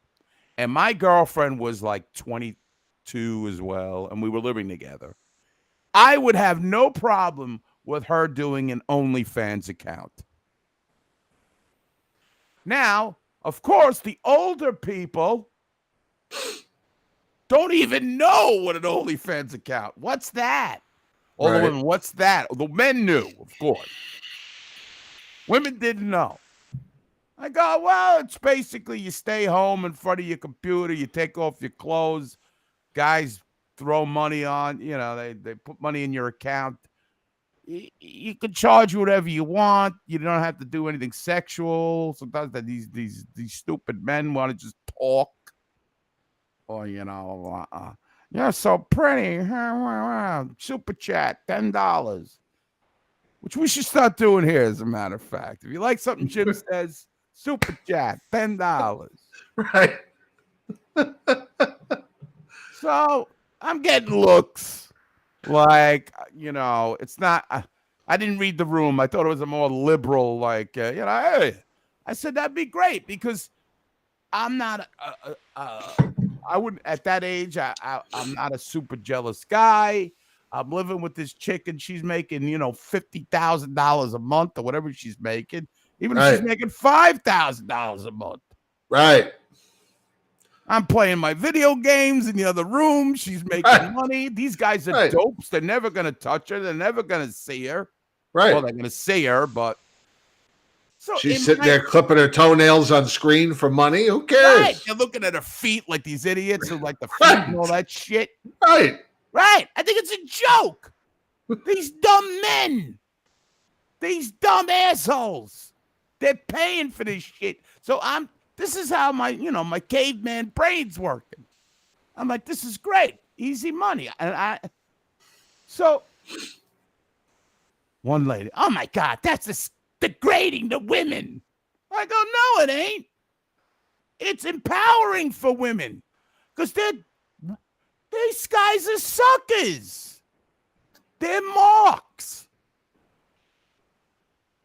and my girlfriend was like 22 as well, and we were living together, I would have no problem with her doing an OnlyFans account. Now, of course, the older people don't even know what an OnlyFans account. What's that? All the women, what's that? The men knew, of course. Women didn't know. I go, well, it's basically you stay home in front of your computer, you take off your clothes, guys throw money on, they put money in your account. You can charge whatever you want. You don't have to do anything sexual. Sometimes these stupid men want to just talk. Or, you're so pretty. Super chat, $10. Which we should start doing here, as a matter of fact. If you like something Jim says, super chat, $10. Right. So I'm getting looks. It's not, I didn't read the room. I thought it was a more liberal, hey. I said, that'd be great because I'm not, I wouldn't, at that age, I'm not a super jealous guy. I'm living with this chick and she's making, $50,000 a month or whatever she's making. Even if she's making $5,000 a month. Right. I'm playing my video games in the other room. She's making money. These guys are dopes. They're never going to touch her. They're never going to see her. Right. Well, they're going to see her, but. So she's sitting there clipping her toenails on screen for money. Who cares? Right. They're looking at her feet like these idiots who like the feet and all that shit. Right. Right. I think it's a joke. These dumb men. These dumb assholes. They're paying for this shit. So this is how my caveman brain's working. I'm like, this is great. Easy money. So one lady, oh my God, that's degrading to women. I go, no, it ain't. It's empowering for women. Because these guys are suckers. They're marks.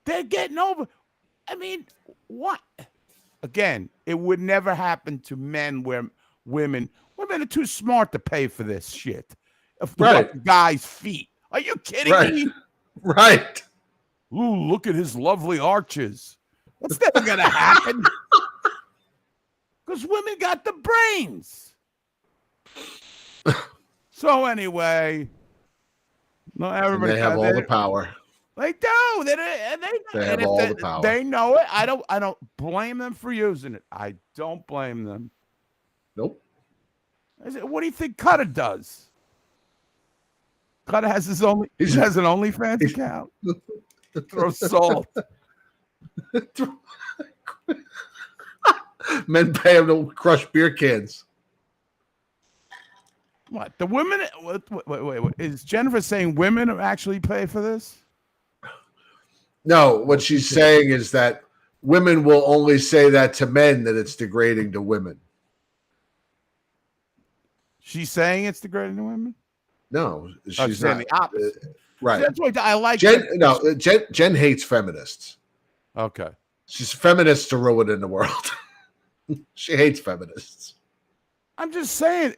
They're getting over. I mean, what? Again, it would never happen to men where women are too smart to pay for this shit. Right. Guys' feet. Are you kidding me? Right. Ooh, look at his lovely arches. That's never going to happen. Because women got the brains. So anyway, no, everybody they have all the power. They do. They have all the power. They know it. I don't blame them for using it. I don't blame them. Nope. What do you think Cutter does? Cutter has he has an OnlyFans account. Throw salt. Men pay him to crush beer cans. What? The women? Wait. Is Jennifer saying women actually pay for this? No, what she's saying is that women will only say that to men, that it's degrading to women. She's saying it's degrading to women? No, she's saying the opposite. Right. That's why I like Jen. No, Jen hates feminists. Okay. She's feminists to ruin in the world. She hates feminists. I'm just saying.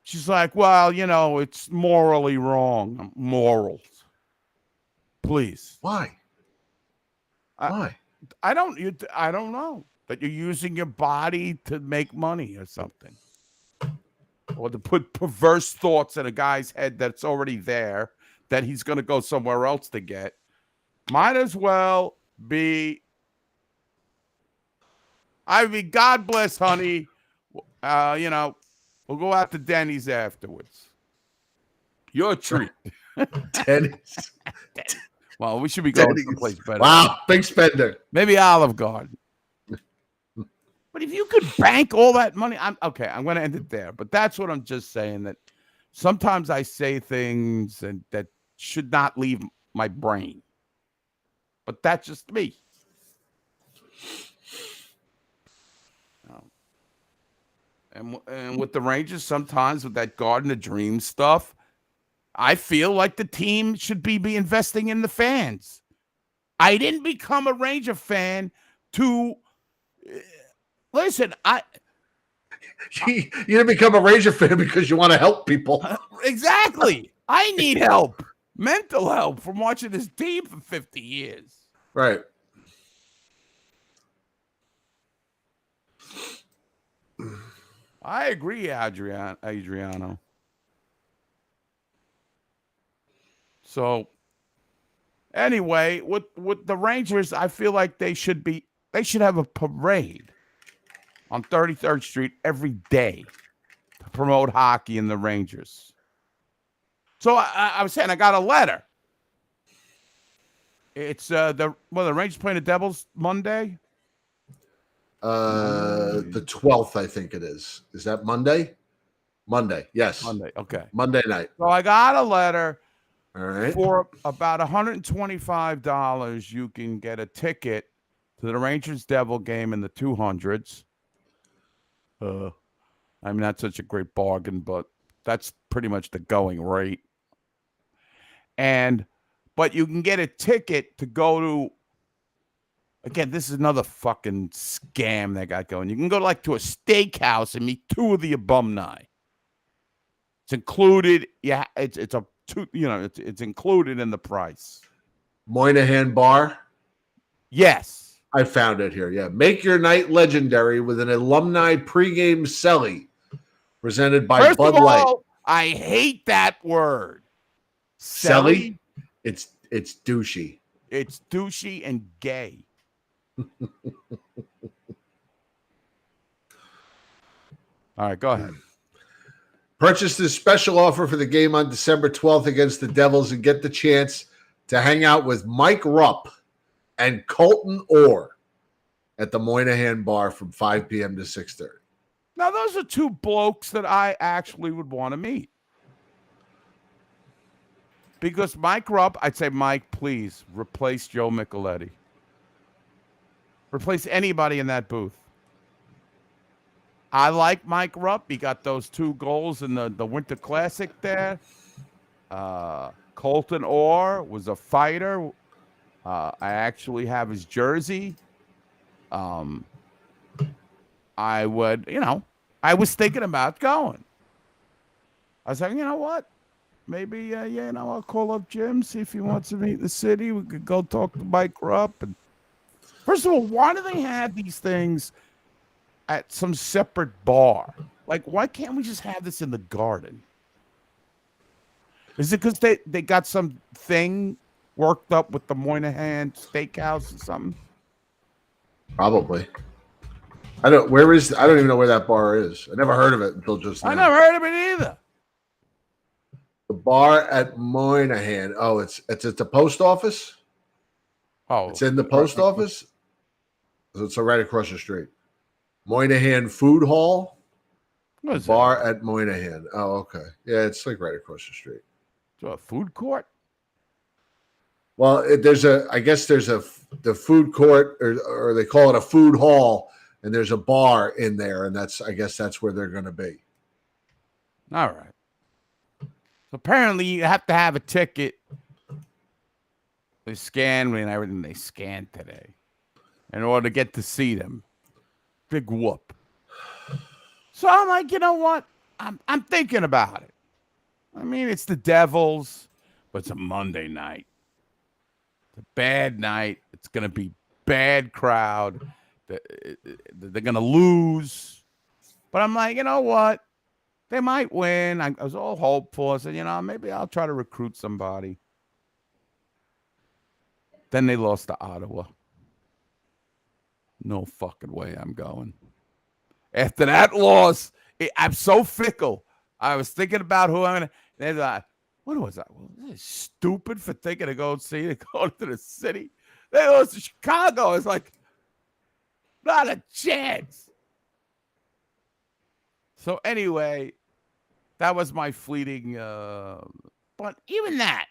She's like, well, it's morally wrong. Morals. Please. Why? Why? I don't know. That you're using your body to make money or something. Or to put perverse thoughts in a guy's head that's already there that he's going to go somewhere else to get. Might as well be. God bless, honey. We'll go out to Denny's afterwards. Your treat. Denny's. Well, we should be going someplace better. Wow, big spender. Maybe Olive Garden. But if you could bank all that money, I'm going to end it there. But that's what I'm just saying, that sometimes I say things that should not leave my brain. But that's just me. And with the Rangers, sometimes with that Garden of Dreams stuff, I feel like the team should be investing in the fans. I didn't become a Ranger fan to listen. You didn't become a Ranger fan because you want to help people. Exactly. I need help, mental help, from watching this team for 50 years. Right. I agree, Adriano. So, anyway, with the Rangers, I feel like they should have a parade on 33rd Street every day to promote hockey and the Rangers. So I was saying I got a letter. It's the Rangers playing the Devils Monday. The 12th, I think it is. Is that Monday? Monday, yes. Monday, okay. Monday night. So I got a letter. All right. For about $125, you can get a ticket to the Rangers Devil game in the 200s. That's such a great bargain, but that's pretty much the going rate. But you can get a ticket to go to. Again, this is another fucking scam they got going. You can go to a steakhouse and meet two of the alumni. It's included. Yeah, it's included in the price. Moynihan Bar? Yes. I found it here. Yeah. Make your night legendary with an alumni pregame celly presented by First Bud of all, Light. I hate that word. Celly? It's douchey. It's douchey and gay. All right, go ahead. Purchase this special offer for the game on December 12th against the Devils and get the chance to hang out with Mike Rupp and Colton Orr at the Moynihan Bar from 5 p.m. to 6:30. Now, those are two blokes that I actually would want to meet. Because Mike Rupp, I'd say, Mike, please replace Joe Micheletti. Replace anybody in that booth. I like Mike Rupp. He got those 2 goals in the Winter Classic there. Colton Orr was a fighter. I actually have his jersey. I was thinking about going. I was like, you know what? Maybe, I'll call up Jim, see if he wants to meet in the city. We could go talk to Mike Rupp. And First of all, why do they have these things at some separate bar? Like, why can't we just have this in the garden? Is it because they got some thing worked up with the Moynihan Steakhouse or something? Probably. I don't even know where that bar is. I never heard of it until just now. I never heard of it either. The bar at Moynihan. Oh, it's at the post office? Oh. It's in the post office? So it's right across the street. Moynihan Food Hall. What is bar at Moynihan. Oh, okay. Yeah, it's like right across the street. So a food court? Well, I guess there's the food court, or they call it a food hall, and there's a bar in there, and I guess that's where they're going to be. All right. So apparently you have to have a ticket. They scan and everything they scanned today in order to get to see them. Big whoop. So I'm like, you know what? I'm thinking about it. I mean, it's the Devils, but it's a Monday night. It's a bad night. It's going to be bad crowd. They're going to lose. But I'm like, you know what? They might win. I was all hopeful. I said, maybe I'll try to recruit somebody. Then they lost to Ottawa. No fucking way I'm going. After that loss, I'm so fickle. I was thinking about who I'm going to. They're like, what was that? Well, this is stupid for thinking to go to the city. They lost to Chicago. It's like, not a chance. So anyway, that was my fleeting. But even that,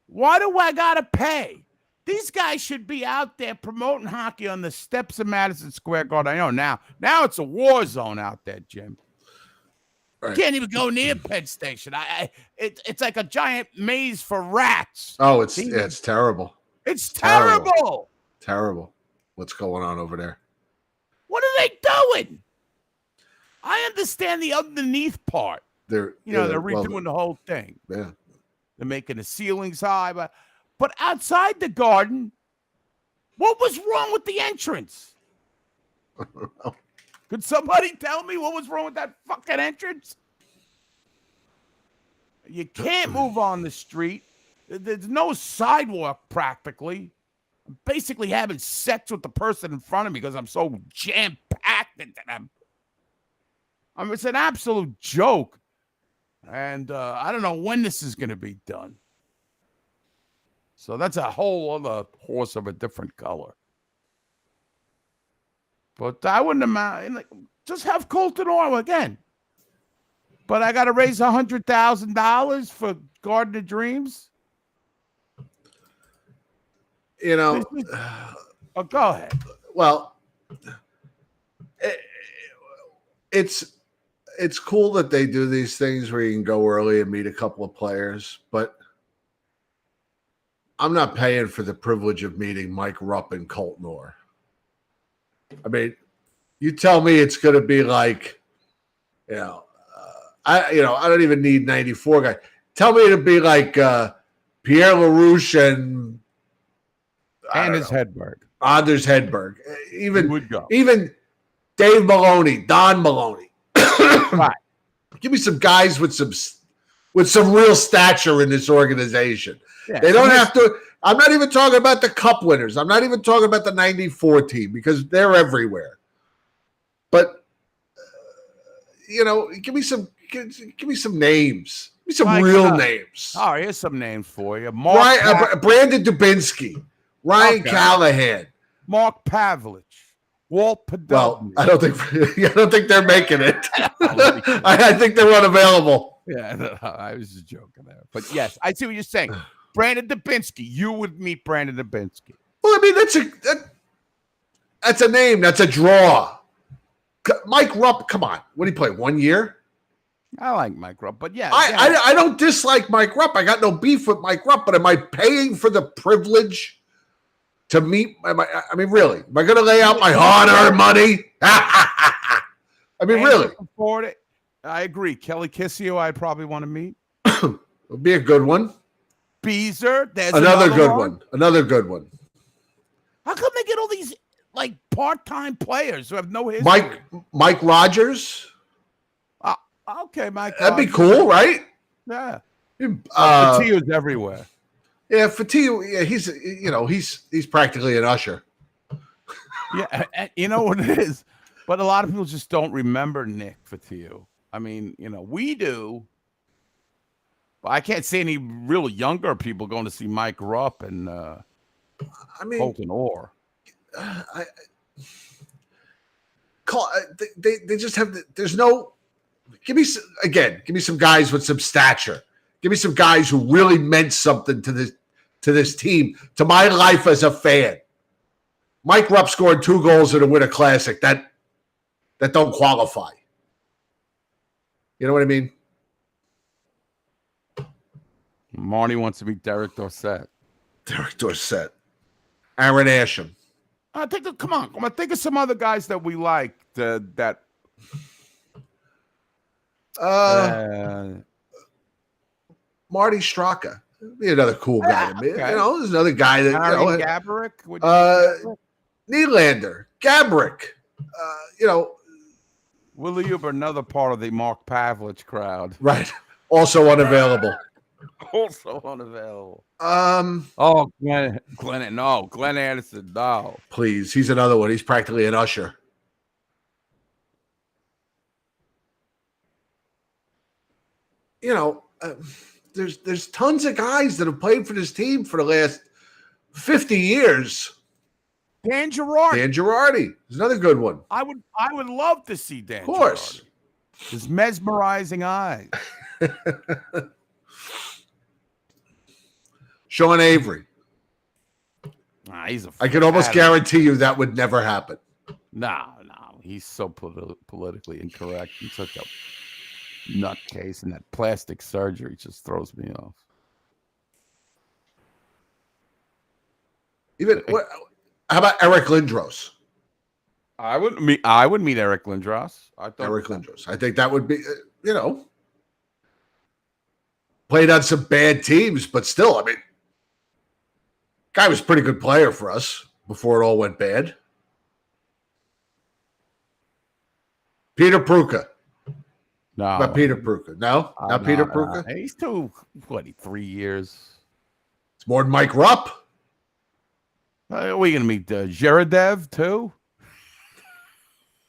why do I got to pay? These guys should be out there promoting hockey on the steps of Madison Square Garden. I know now it's a war zone out there, Jim. Right. Can't even go near Penn Station. It's like a giant maze for rats. Oh, it's terrible. It's terrible. Terrible. What's going on over there? What are they doing? I understand the underneath part. They're redoing the whole thing. Yeah. They're making the ceilings high, but outside the garden, what was wrong with the entrance? I don't know. Could somebody tell me what was wrong with that fucking entrance? You can't move on the street. There's no sidewalk practically. I'm basically having sex with the person in front of me because I'm so jam-packed into them. I mean, it's an absolute joke. And I don't know when this is going to be done. So that's a whole other horse of a different color. But I wouldn't imagine. Just have Colton Oil again. But I got to raise $100,000 for Garden of Dreams. Oh, go ahead. Well, it's cool that they do these things where you can go early and meet a couple of players, but I'm not paying for the privilege of meeting Mike Rupp and Colton Orr. I mean, you tell me it's going to be like, I don't even need 94 guy. Tell me it'll be like Pierre LaRouche and Anders Hedberg. Anders Hedberg. Even Dave Maloney, Don Maloney. Right. Give me some guys with some real stature in this organization. Yeah, they don't have to. I'm not even talking about the cup winners. I'm not even talking about the 94 team because they're everywhere. But give me some names. Give me some real names. Oh, here's some names for you. Brandon Dubinsky, Ryan Callahan, Mark Pavlich, Walt Podolny. Well, I don't think they're making it. I think they're unavailable. Yeah, I was just joking there. But yes, I see what you're saying. Brandon Dubinsky. You would meet Brandon Dubinsky. Well, I mean, that's a name. That's a draw. Mike Rupp, come on. What did he play? 1 year? I like Mike Rupp, but yeah. I don't dislike Mike Rupp. I got no beef with Mike Rupp, but am I paying for the privilege to meet? I mean, really? Am I going to lay out my hard-earned money? I mean, really? Afford it. I agree. Kelly Kissio, I'd probably want to meet. Would be a good one. Beezer, there's another good one. Another good one. How come they get all these like part-time players who have no history? Mike Rogers. Okay, Mike. That'd be Rogers. cool, right? Yeah. Fatigue's everywhere. Yeah, Fatigue. Yeah, he's practically an usher. Yeah, you know what it is, but a lot of people just don't remember Nick Fatigue. I mean, we do. But I can't see any real younger people going to see Mike Rupp and Colton Orr. They just have. There's no. Give me some guys with some stature. Give me some guys who really meant something to this team, to my life as a fan. Mike Rupp scored 2 goals in a Winter Classic that don't qualify. You know what I mean? Marty wants to meet Derek Dorsett. Aaron Asham. Come on. Think of some other guys that we like. Marty Straka. Be another cool guy to me. Okay. There's another guy that Gabrick. Nylander, Gabrick. Willie Uber, another part of the Mark Pavlich crowd. Right. Also unavailable. Glenn Anderson, no. Please, he's another one. He's practically an usher. There's tons of guys that have played for this team for the last 50 years. Dan Girardi. Is another good one. I would love to see Dan. Of course. Girardi. His mesmerizing eyes. Sean Avery. I can almost guarantee you that would never happen. No. He's so politically incorrect and such a nutcase, and that plastic surgery just throws me off. How about Eric Lindros? I would meet Eric Lindros. Lindros. I think that would be, played on some bad teams, but still, guy was a pretty good player for us before it all went bad. Peter Pruka. No. About Peter Pruka. No? Not Peter Pruka? He's too, 3 years? It's more than Mike Rupp. Are we going to meet Zhiradev, too?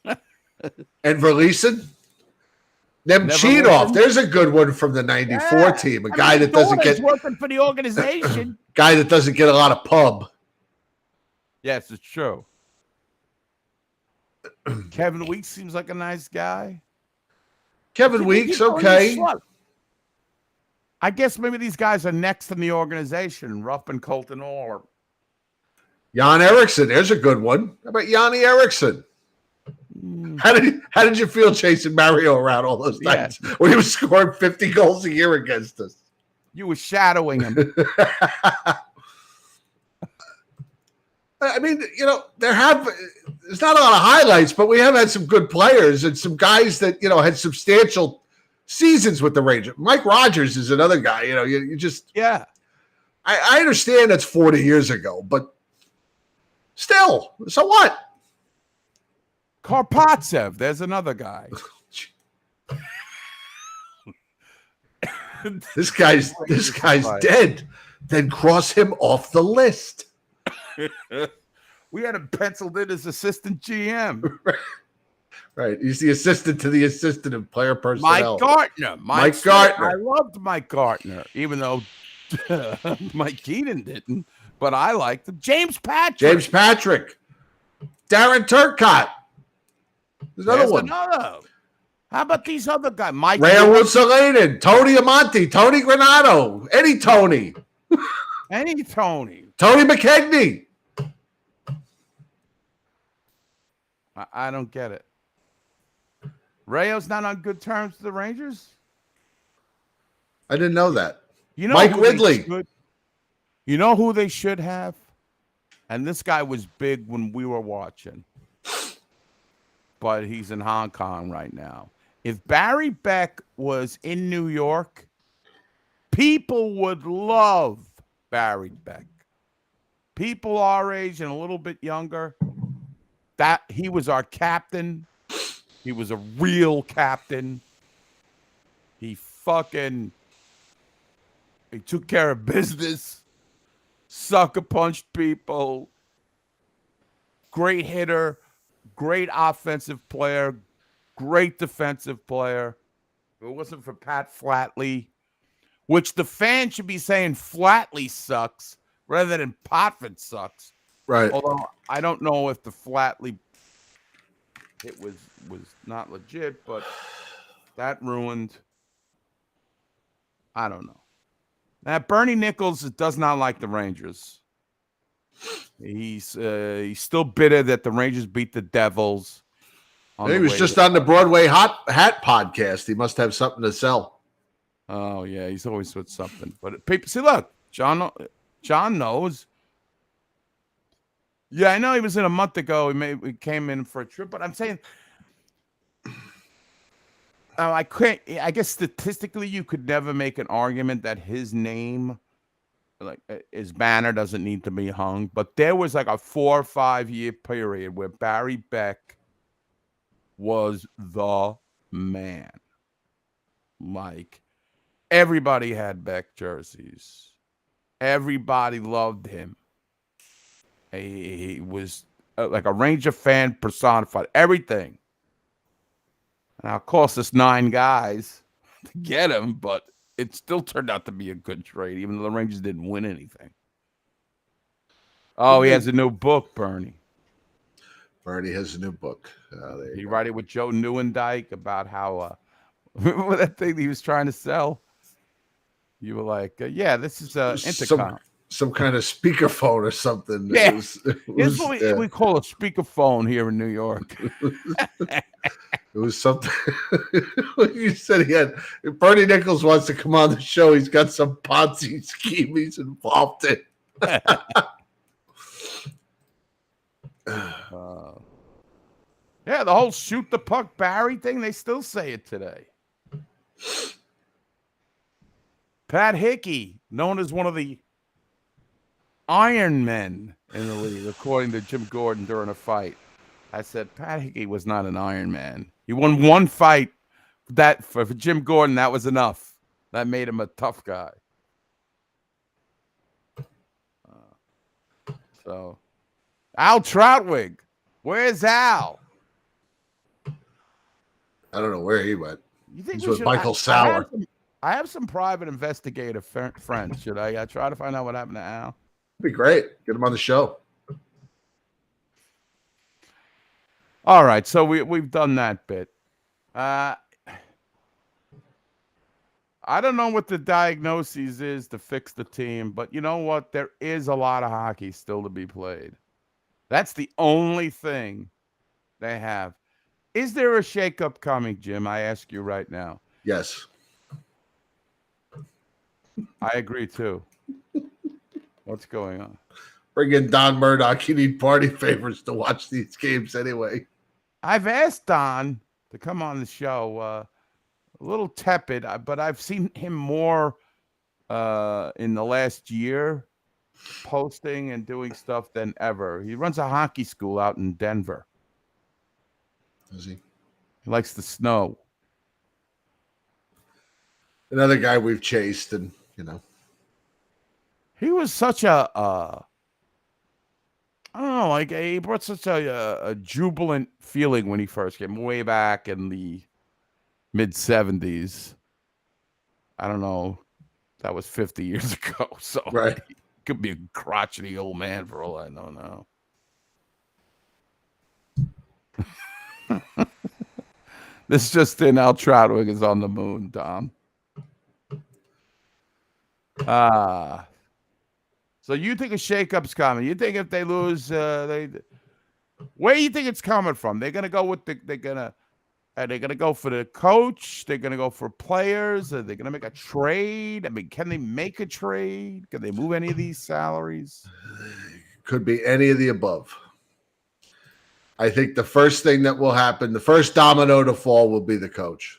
And Verleeson? Nemchidov. There's a good one from the 94 team. A guy that doesn't get... working for the organization. Guy that doesn't get a lot of pub. Yes, it's true. Kevin Weeks seems like a nice guy. Kevin Weeks, okay. I guess maybe these guys are next in the organization. Rupp and Colton Orr. Jan Eriksson, there's a good one. How about Yanni Eriksson? How did you feel chasing Mario around all those nights when he was scoring 50 goals a year against us? You were shadowing him. There's not a lot of highlights, but we have had some good players and some guys that, had substantial seasons with the Rangers. Mike Rogers is another guy, you just... Yeah. I understand that's 40 years ago, but still, so what? Karpatsev, there's another guy. This guy's dead. Then cross him off the list. We had him penciled in as assistant GM. Right. He's the assistant to the assistant of player personnel. Mike Gartner. I loved Mike Gartner, even though Mike Keenan didn't. But I liked him. James Patrick. Darren Turcotte. There's another one. How about these other guys? Mike Raymond Salainen, Tony Amonte, Tony Granato, Eddie Tony. Tony McKegney. I don't get it. Rayo's not on good terms with the Rangers? I didn't know that. Mike Ridley. You know who they should have? And this guy was big when we were watching. But he's in Hong Kong right now. If Barry Beck was in New York, people would love Barry Beck. people our age and a little bit younger, that he was our captain. He was a real captain. He took care of business, sucker punched people, great hitter, great offensive player, great defensive player. If it wasn't for Pat Flatley, which the fans should be saying Flatley sucks rather than Potvin sucks. Right. Although I don't know if the Flatley hit was not legit, but that ruined. I don't know. Now, Bernie Nichols does not like the Rangers. He's still bitter that the Rangers beat the Devils. He was just on the Broadway Hat podcast. He must have something to sell. Oh yeah, he's always with something. But people see, look, John knows. Yeah, I know he was in a month ago. We came in for a trip, but I'm saying, I can't. I guess statistically, you could never make an argument that his name, like his banner, doesn't need to be hung. But there was like a 4 or 5 year period where Barry Beck was the man. Like, everybody had Beck jerseys. Everybody loved him. He was like a Ranger fan personified. Everything. Now, it cost us 9 guys to get him, but it still turned out to be a good trade, even though the Rangers didn't win anything. Oh, he has a new book, Bernie. Bernie has a new book. He wrote it with Joe Newendike about how remember that thing that he was trying to sell? You were like, yeah, this is intercom. Some kind of speakerphone or something. Yeah. It's what we call a speakerphone here in New York. It was something. You said he had. If Bernie Nichols wants to come on the show, he's got some Ponzi scheme he's involved in. Yeah, the whole shoot the puck Barry thing, they still say it today. Pat Hickey, known as one of the Iron Men in the league, according to Jim Gordon during a fight. I said, Pat Hickey was not an Iron Man. He won one fight. That for Jim Gordon, that was enough. That made him a tough guy. So, Al Troutwig. Where's Al? I don't know where he went. You think He's with Michael Sauer. I have some private investigative friends. Should I try to find out what happened to Al? It'd be great. Get him on the show. All right, so we've done that bit. I don't know what the diagnosis is to fix the team, but you know what? There is a lot of hockey still to be played. That's the only thing they have. Is there a shakeup coming, Jim? I ask you right now. Yes. I agree, too. What's going on? Bring in Don Murdoch. You need party favors to watch these games anyway. I've asked Don to come on the show. A little tepid, but I've seen him more in the last year posting and doing stuff than ever. He runs a hockey school out in Denver. Does he? He likes the snow. Another guy we've chased, and he was such a I don't know, like he brought such a jubilant feeling when he first came way back in the mid-70s. I don't know. That was 50 years ago. So right. He could be a crotchety old man for all I don't know. This just in, Al Troutwig is on the moon, Tom. So you think a shakeup's coming? You think if they lose, where do you think it's coming from? They're gonna go with are they gonna go for the coach? They're gonna go for players? Are they gonna make a trade? I mean, can they make a trade? Can they move any of these salaries? Could be any of the above. I think the first thing that will happen, the first domino to fall, will be the coach.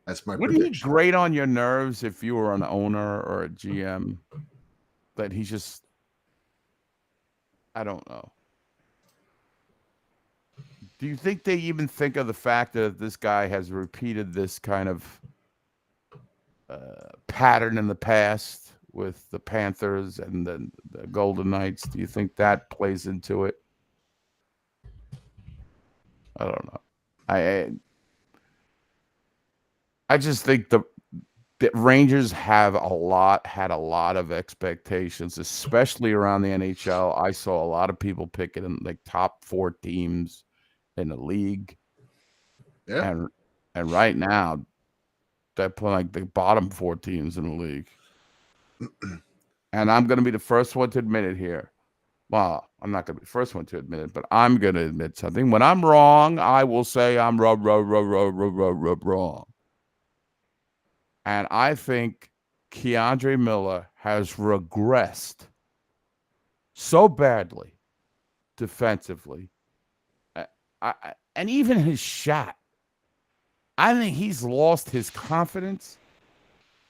That's my prediction. Would he grate on your nerves if you were an owner or a GM? that he's just, I don't know. Do you think they even think of the fact that this guy has repeated this kind of pattern in the past with the Panthers and the Golden Knights? Do you think that plays into it? I don't know. I just think the Rangers had a lot of expectations, especially around the NHL. I saw a lot of people picking in like top 4 teams in the league. Yeah. And right now, they're playing like the bottom 4 teams in the league. And I'm going to be the first one to admit it here. Well, I'm not going to be the first one to admit it, but I'm going to admit something. When I'm wrong, I will say I'm wrong. And I think Keandre Miller has regressed so badly defensively. And even his shot. I think he's lost his confidence.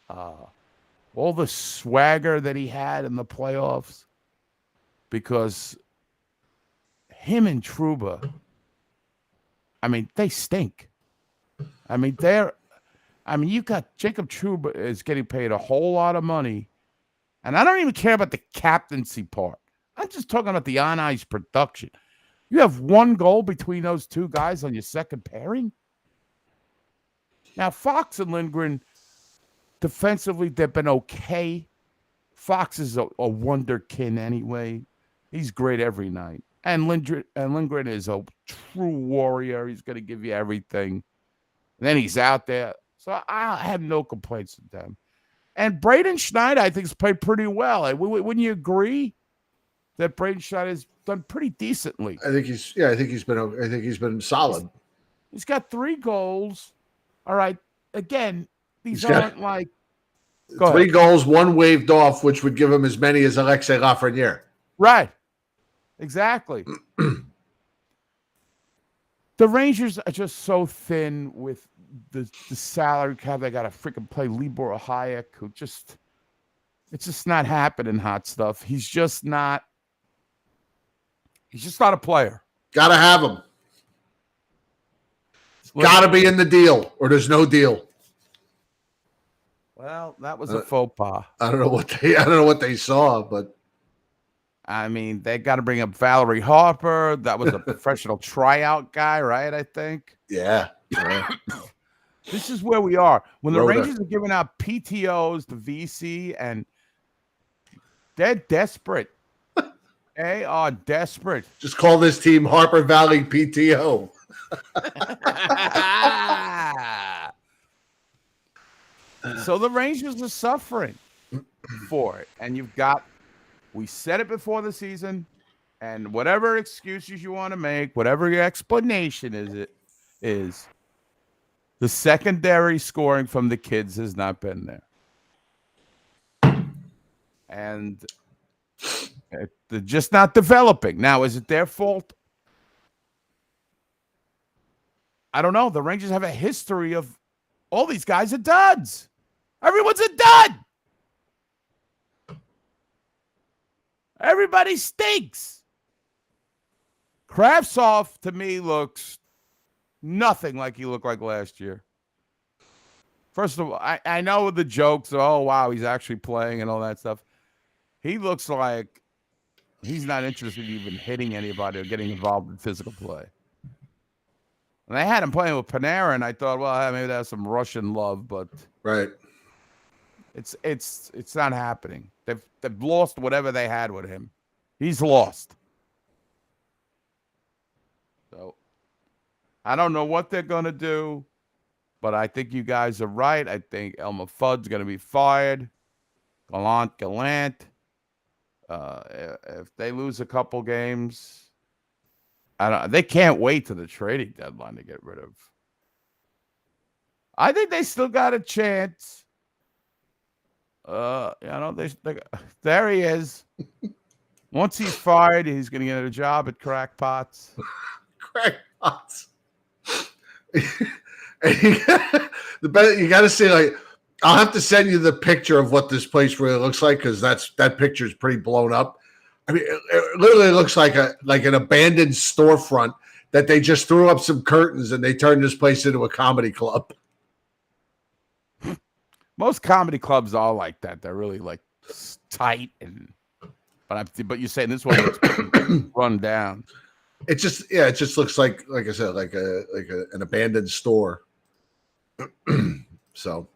All the swagger that he had in the playoffs. Because him and Trouba, I mean, they stink. I mean, you got Jacob Trouba is getting paid a whole lot of money. And I don't even care about the captaincy part. I'm just talking about the on-ice production. You have 1 goal between those 2 guys on your second pairing? Now, Fox and Lindgren, defensively, they've been okay. Fox is a wonderkin anyway. He's great every night. And Lindgren is a true warrior. He's going to give you everything. And then he's out there. So I have no complaints with them. And Braden Schneider, I think, has played pretty well. Wouldn't you agree that Braden Schneider has done pretty decently? I think he's been solid. He's got 3 goals. All right. Again, these aren't like 3 goals, 1 waved off, which would give him as many as Alexei Lafreniere. Right. Exactly. The Rangers are just so thin with the salary cap. They got to freaking play Libor Hayek, who it's just not happening, hot stuff. He's just not a player. Got to have him. Got to be in the deal, or there's no deal. Well, that was a faux pas. I don't know what they saw, but I mean, they got to bring up Valerie Harper. That was a professional tryout guy, right? I think. Yeah. This is where we are. When the Rhoda. Rangers are giving out PTOs to VC, and they're desperate. They are desperate. Just call this team Harper Valley PTO. So the Rangers are suffering for it. And we said it before the season, and whatever excuses you want to make, whatever your explanation is, the secondary scoring from the kids has not been there. And they're just not developing. Now, is it their fault? I don't know. The Rangers have a history of all these guys are duds. Everyone's a dud. Everybody stinks. Kravtsov, to me, looks nothing like he looked like last year. First of all, I know the jokes, oh, wow, he's actually playing and all that stuff. He looks like he's not interested in even hitting anybody or getting involved in physical play. And I had him playing with Panarin, and I thought, well, maybe that's some Russian love, but Right. It's not happening. They've lost whatever they had with him. He's lost. So I don't know what they're going to do, but I think you guys are right. I think Elmer Fudd's going to be fired. Gallant. If they lose a couple games, they can't wait to the trading deadline to get rid of. I think they still got a chance. There he is. Once he's fired, he's going to get a job at Crackpots. Crackpots. You got to say, like, I'll have to send you the picture of what this place really looks like because that picture is pretty blown up. I mean, it literally looks like an abandoned storefront that they just threw up some curtains and they turned this place into a comedy club. Most comedy clubs are like that. They're really like tight but you're saying this one looks pretty run down. It just looks like I said, like an abandoned store. So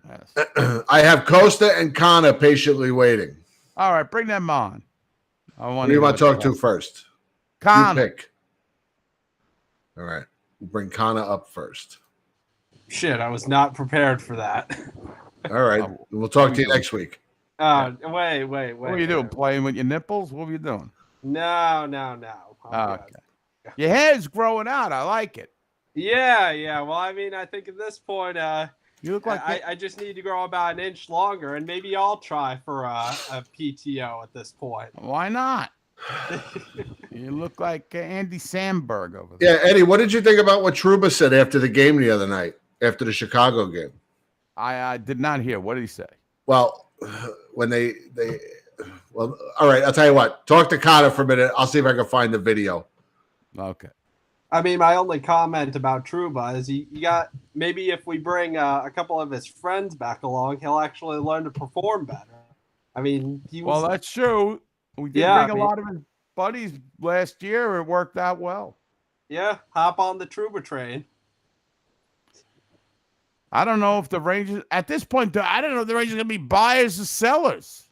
Yes. I have Costa and Kana patiently waiting. All right, bring them on. Who do you want to talk to first? You Connor. pick. All right. We'll bring Kana up first. Shit, I was not prepared for that. All right. We'll talk to you next week. Wait. What are you doing? Playing with your nipples? What were you doing? No. Okay. Your hair's growing out. I like it. Yeah. Well, I mean, I think at this point, You look like I just need to grow about an inch longer, and maybe I'll try for a PTO at this point. Why not? You look like Andy Samberg over there. Yeah, Eddie, what did you think about what Trouba said after the game the other night, after the Chicago game? I did not hear. What did he say? Well, when well, all right, I'll tell you what. Talk to Kana for a minute. I'll see if I can find the video. Okay. I mean, my only comment about Trouba is he got maybe if we bring a couple of his friends back along, he'll actually learn to perform better. I mean, well, that's true. We did bring a lot of his buddies last year. It worked out well. Yeah, hop on the Trouba train. I don't know if the Rangers at this point. I don't know if the Rangers are going to be buyers or sellers.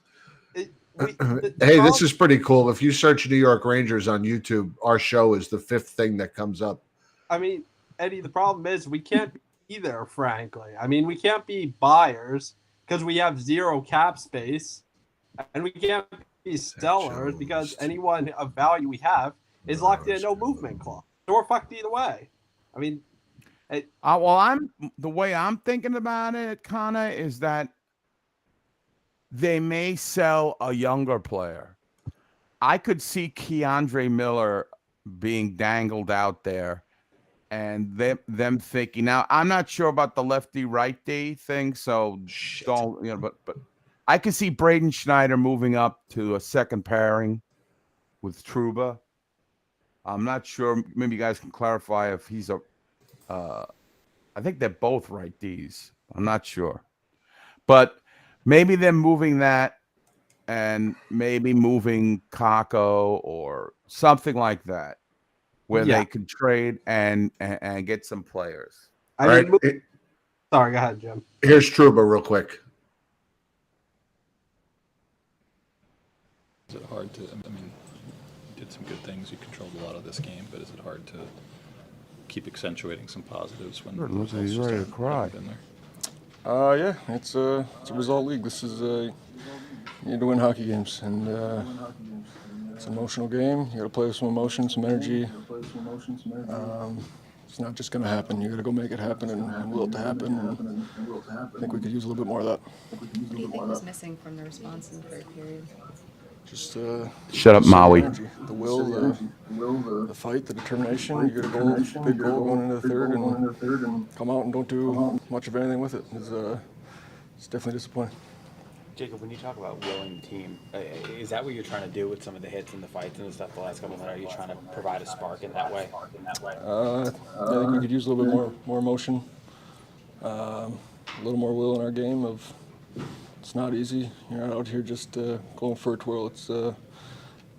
Hey, this is pretty cool. If you search New York Rangers on YouTube, our show is the 5th thing that comes up. I mean, Eddie, the problem is we can't be either, frankly. I mean, we can't be buyers because we have zero cap space, and we can't be sellers because anyone of value we have is locked in a no movement clause. So we're fucked either way. I mean, the way I'm thinking about it, Kana, is that they may sell a younger player. I could see Keandre Miller being dangled out there and them thinking. Now, I'm not sure about the lefty-righty thing, so don't, but I could see Braden Schneider moving up to a second pairing with Trouba. I'm not sure. Maybe you guys can clarify if he's I think they're both righties. I'm not sure. But maybe they're moving that and maybe moving Kako or something like that where they could trade and get some players. sorry, go ahead, Jim. Here's Trouba real quick. Is it hard to, I mean, you did some good things. You controlled a lot of this game, but is it hard to keep accentuating some positives when looks like he's ready to cry. Yeah, it's a result league. This is you need to win hockey games, and it's an emotional game. You got to play with some emotion, some energy. It's not just going to happen. You got to go make it happen and will it to happen. And I think we could use a little bit more of that. What do you think was missing from the response in the third period? Just shut up, Maui. The will, the fight, the determination. You got to go big goal going into the third and come out and don't do much of anything with it. It's definitely disappointing. Jacob, when you talk about willing team, is that what you're trying to do with some of the hits and the fights and stuff the last couple of nights? Are you trying to provide a spark in that way? I think we could use a little bit more emotion, a little more will in our game. It's not easy. You're not out here just going for a twirl. It's a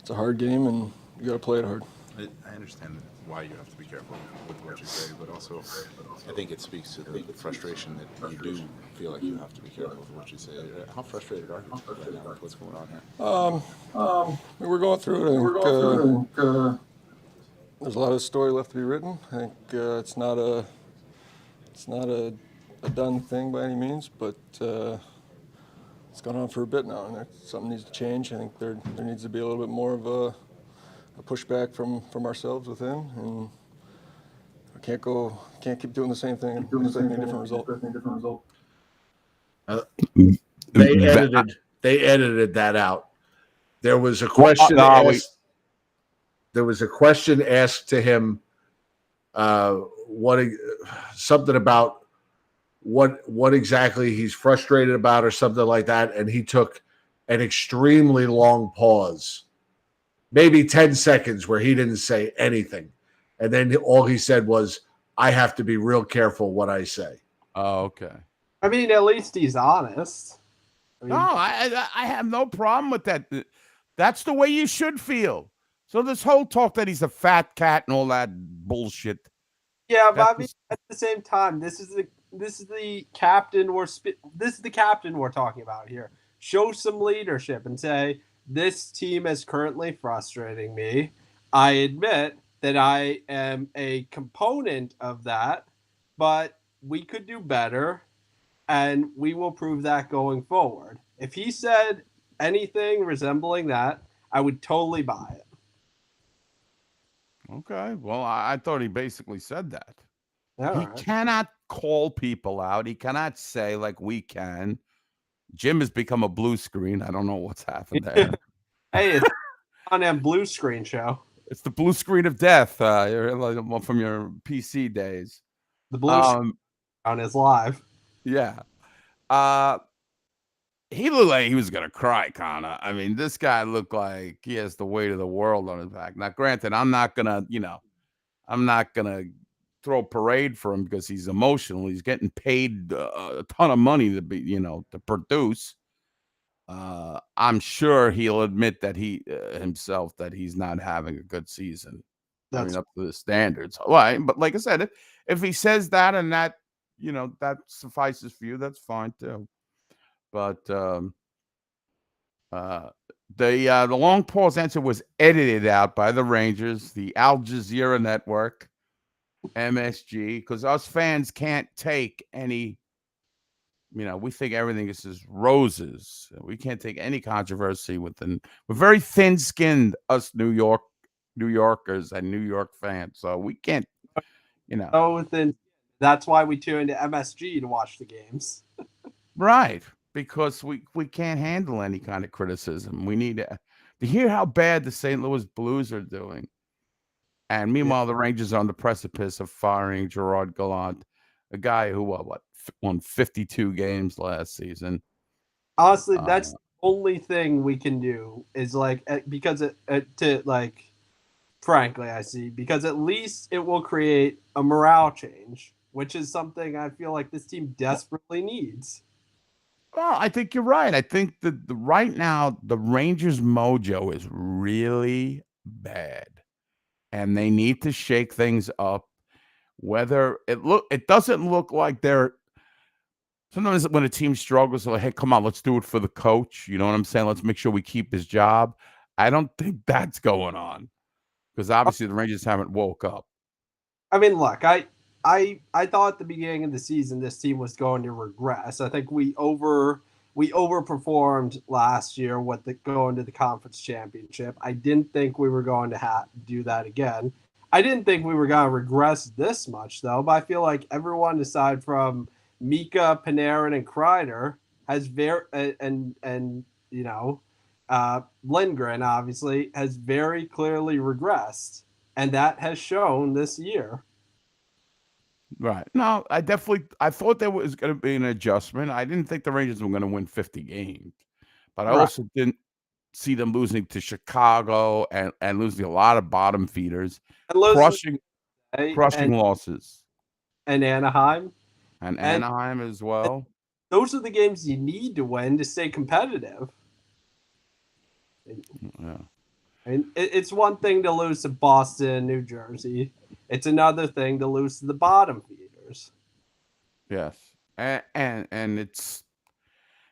hard game, and you got to play it hard. I understand why you have to be careful with what you say, but also I think it speaks to the frustration that you do feel like you have to be careful with what you say. How frustrated are you right now with what's going on here? We're going through it. I think there's a lot of story left to be written. I think it's not a done thing by any means, but it's gone on for a bit now, and something needs to change. I think there needs to be a little bit more of a pushback from ourselves within, and we can't keep doing the same thing and expecting a different result. They edited that out. There was a question there was a question asked to him something about what exactly he's frustrated about or something like that, and he took an extremely long pause, maybe 10 seconds, where he didn't say anything. And then all he said was, I have to be real careful what I say. Oh, okay. I mean, at least he's honest. I mean, No, I have no problem with that. That's the way you should feel. So this whole talk that he's a fat cat and all that bullshit. yeah, but I mean, at the same time, this is the captain this is the captain we're talking about here. Show some leadership and say, this team is currently frustrating me. I admit that I am a component of that, but we could do better, and we will prove that going forward. If he said anything resembling that, I would totally buy it. Okay. Well, I thought he basically said that. All he right. cannot call people out. He cannot say like we can. Jim has become a blue screen. I don't know what's happened there. Hey, it's on that blue screen show. It's the blue screen of death from your PC days. The blue screen on his live. Yeah. He looked like he was going to cry, Connor. I mean, this guy looked like he has the weight of the world on his back. Now, granted, I'm not going to throw a parade for him because he's emotional. He's getting paid a ton of money to be, to produce. I'm sure he'll admit that himself that he's not having a good season. Up to the standards. Right. But like I said, if he says that and that, that suffices for you, that's fine too. But the long pause answer was edited out by the Rangers, the Al Jazeera network, MSG, because us fans can't take any. We think everything is just roses. We can't take any controversy we're very thin-skinned, us New Yorkers and New York fans. So we can't, Oh, then that's why we tune into MSG to watch the games. Right. Because we can't handle any kind of criticism. We need to hear how bad the St. Louis Blues are doing. And meanwhile, the Rangers are on the precipice of firing Gerard Gallant, a guy who won 52 games last season. Honestly, that's the only thing we can do is frankly, I see, because at least it will create a morale change, which is something I feel like this team desperately needs. Well, I think you're right. I think that right now the Rangers' mojo is really bad, and they need to shake things up. Whether it doesn't look like they're. Sometimes when a team struggles, they're like, hey, come on, let's do it for the coach. You know what I'm saying? Let's make sure we keep his job. I don't think that's going on because obviously the Rangers haven't woke up. I mean, look, I thought at the beginning of the season this team was going to regress. I think we overperformed last year going to the conference championship. I didn't think we were going to do that again. I didn't think we were going to regress this much, though. But I feel like everyone aside from Mika, Panarin, and Kreider has Lindgren obviously has very clearly regressed, and that has shown this year. Right. No, I thought there was going to be an adjustment. I didn't think the Rangers were going to win 50 games, but I also didn't see them losing to Chicago and losing a lot of bottom feeders, crushing losses. And Anaheim. And Anaheim as well. Those are the games you need to win to stay competitive. Yeah. I mean, it's one thing to lose to Boston, New Jersey. It's another thing to lose to the bottom feeders. Yes, and it's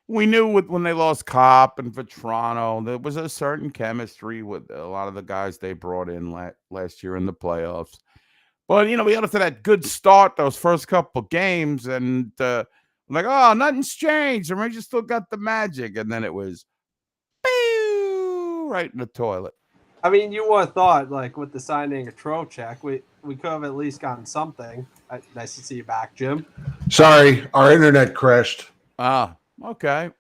we knew when they lost Kopp and Vetrano, there was a certain chemistry with a lot of the guys they brought in last year in the playoffs. But we got to that good start those first couple games, and like, oh, nothing's changed. The Rangers still got the magic, and then it was right in the toilet. I mean, you would have thought, like, with the signing of Trocheck, we could have at least gotten something. Nice to see you back, Jim. Sorry, our internet crashed. Ah, okay.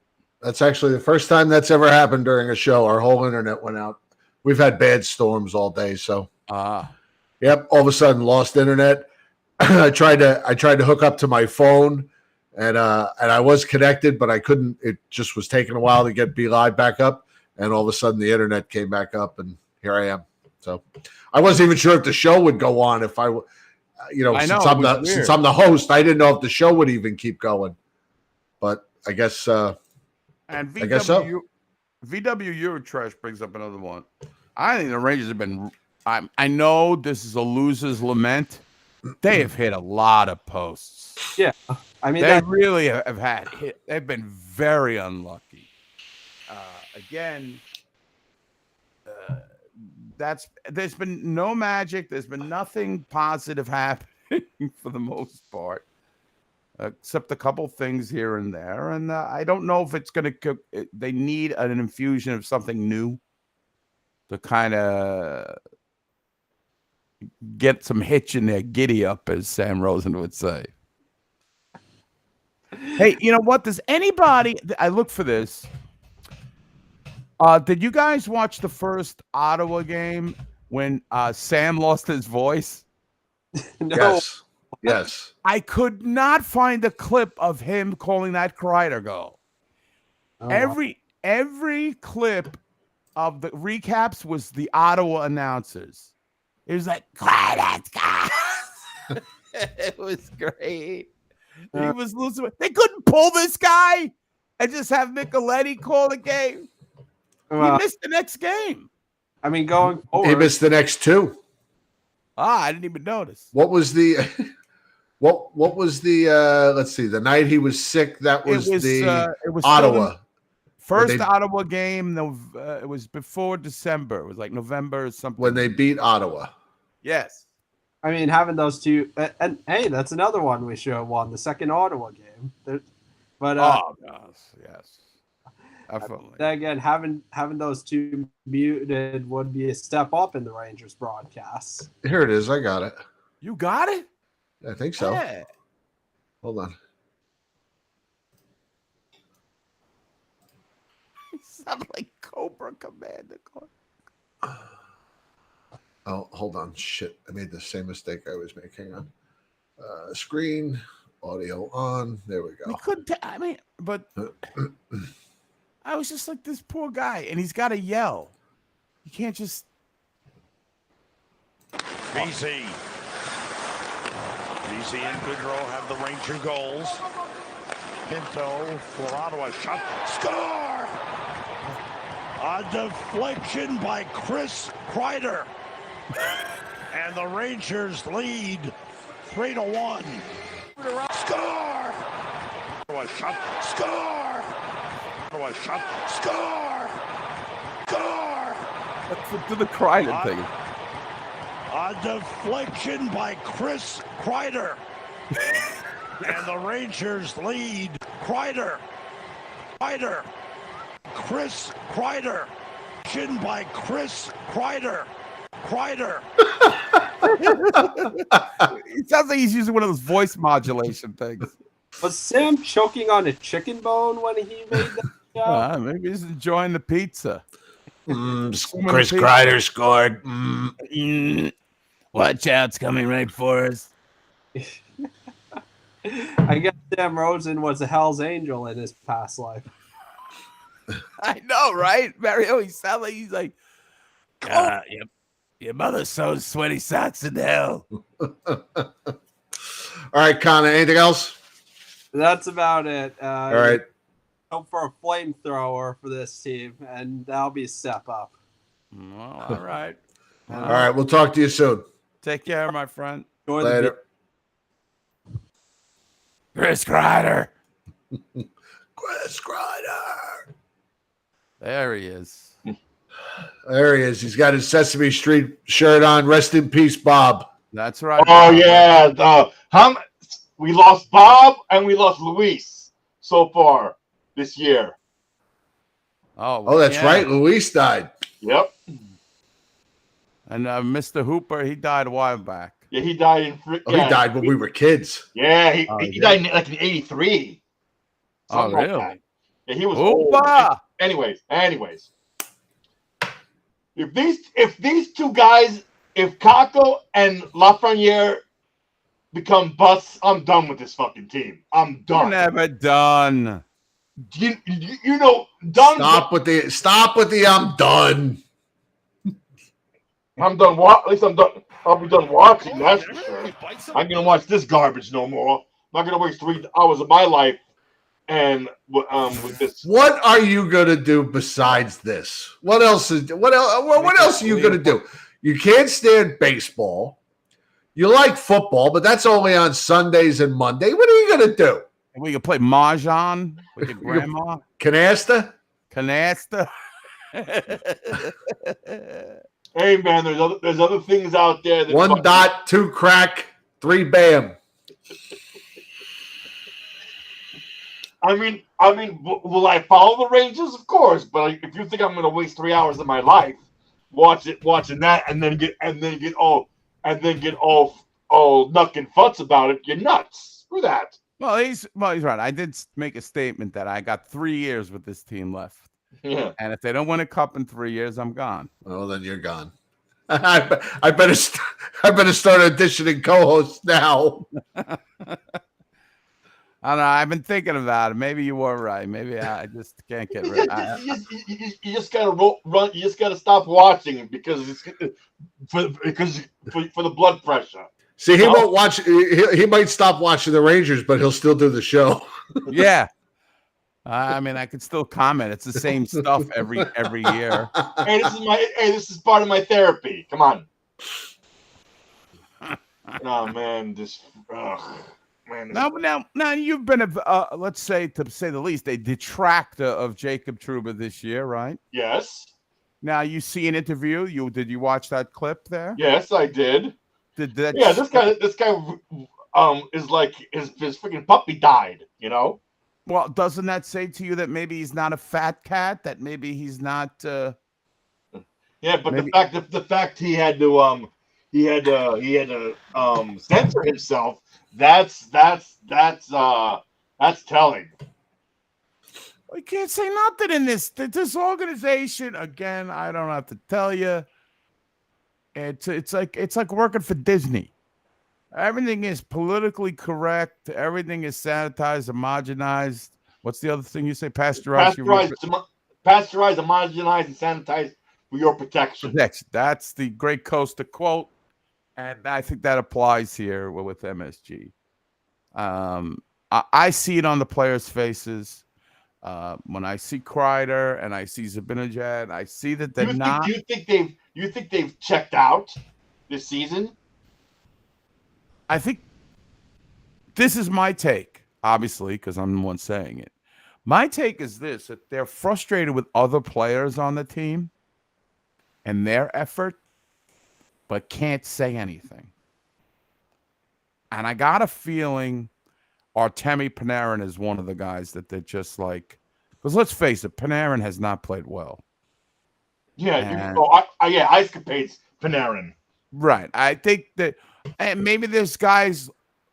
That's actually the first time that's ever happened during a show. Our whole internet went out. We've had bad storms all day, so. Yep, all of a sudden lost internet. I tried to hook up to my phone, and I was connected, but I couldn't. It just was taking a while to get Be Live back up, and all of a sudden the internet came back up, and here I am. So I wasn't even sure if the show would go on if I, since I'm the host, I didn't know if the show would even keep going. But I guess and I guess so. VW Eurotrash brings up another one. I think the Rangers have been. I know this is a loser's lament. They have hit a lot of posts. Yeah, I mean they really have had hit. They've been very unlucky. Again, there's been no magic. There's been nothing positive happening for the most part, except a couple things here and there. And I don't know if it's going to. They need an infusion of something new to kind of get some hitch in their giddy up, as Sam Rosen would say. Hey, you know what? Does anybody? I look for this. Did you guys watch the first Ottawa game when Sam lost his voice? No. Yes. I could not find a clip of him calling that Kreider goal. Oh, Every clip of the recaps was the Ottawa announcers. It was like, it was great. He was losing. They couldn't pull this guy and just have Micheletti call the game. He missed the next game. I mean, going forward, he missed the next two. I didn't even notice. What was the? What was the? Let's see. The night he was sick. That was it was Ottawa. First Ottawa game, it was before December. It was like November or something. When they beat Ottawa. Yes. I mean, having those two, and hey, that's another one we should have won, the second Ottawa game. But yes, definitely. Then again, having those two muted would be a step up in the Rangers broadcasts. Here it is. I got it. You got it? I think so. Yeah. Hold on. Sound like Cobra Commander. Oh, hold on. Shit. I made the same mistake I was making. Hang on. Screen, audio on. There we go. We couldn't. But I was just like, this poor guy, and he's got to yell. You can't just. BC and Goodrow have the Ranger goals. Pinto for Ottawa. Shot. Score! A deflection by Chris Kreider. And the Rangers lead 3-1. Score! Shot. Score! Shot. Score! Score! Do the Kreider thing. A deflection by Chris Kreider. And the Rangers lead. Kreider. Chris Kreider. By Chris Kreider. It sounds like he's using one of those voice modulation things. Was Sam choking on a chicken bone when he made that? Maybe he's enjoying the pizza. Chris Kreider scored. Watch out, it's coming right for us. I guess Sam Rosen was a Hell's Angel in his past life. I know, right? Mario, he sounds like he's like, your mother sews sweaty socks in hell. All right, Connor, anything else? That's about it. All right. Hope for a flamethrower for this team, and that'll be a step up. Well, all right. All right, we'll talk to you soon. Take care, my friend. Later. Chris Kreider. Chris Kreider. There he is. There he is. He's got his Sesame Street shirt on. Rest in peace, Bob. That's right. Oh, yeah. We lost Bob and we lost Luis so far this year. Oh, that's right. Luis died. Yep. And Mr. Hooper, he died a while back. Yeah, he died in. He died when we were kids. Yeah, he died in, like in 83. Oh, really? Like yeah, he was Hooper! Old. Anyways. If these two guys, if Kako and Lafreniere become busts, I'm done with this fucking team. I'm done. You're never done. You know, done. Stop with the I'm done. I'm done. At least I'm done. I'll be done watching. That's for sure. I'm gonna watch this garbage no more. I'm not gonna waste 3 hours of my life and with this. What are you gonna do besides this? What else are you gonna do? You can't stand baseball. You like football, but that's only on Sundays and Monday. What are you gonna do? We can play mahjong with your grandma. Canasta. Hey man, there's other things out there. 1 dot, 2 crack, 3 bam. I mean, will I follow the Rangers? Of course, but if you think I'm going to waste 3 hours of my life watching that, and then get all nuck and futz about it, you're nuts. Screw that. Well, he's right. I did make a statement that I got 3 years with this team left. Yeah. And if they don't win a cup in 3 years, I'm gone. Well, then you're gone. I better start auditioning co-hosts now. I don't know. I've been thinking about it. Maybe you were right. Maybe I just can't get rid of it. You just gotta run. You just gotta stop watching because it's for the blood pressure. See, he won't watch. He might stop watching the Rangers, but he'll still do the show. Yeah. I mean, I could still comment. It's the same stuff every year. Hey, this is part of my therapy. Come on. Oh man, man. Now you've been let's say, to say the least, a detractor of Jacob Trouba this year, right? Yes. Now you see an interview. Did you watch that clip there? Yes, I did. Yeah, this guy is like his freaking puppy died. You know. Well, doesn't that say to you that maybe he's not a fat cat? That maybe he's not. Yeah, but the fact he had to censor himself. That's telling. We can't say nothing in this organization. Again, I don't have to tell you. It's like working for Disney. Everything is politically correct. Everything is sanitized, homogenized. What's the other thing you say? Pasteurized, homogenized, and sanitized for your protection. That's the great Costa quote, and I think that applies here with MSG. I see it on the players' faces. When I see Kreider and I see Zibanejad, I see that they're not. You think they've checked out this season? I think this is my take, obviously, because I'm the one saying it. My take is this, that they're frustrated with other players on the team and their effort, but can't say anything. And I got a feeling Artemi Panarin is one of the guys that they're just like, because let's face it, Panarin has not played well. Yeah, Ice Capades Panarin. Right. I think that and maybe there's guys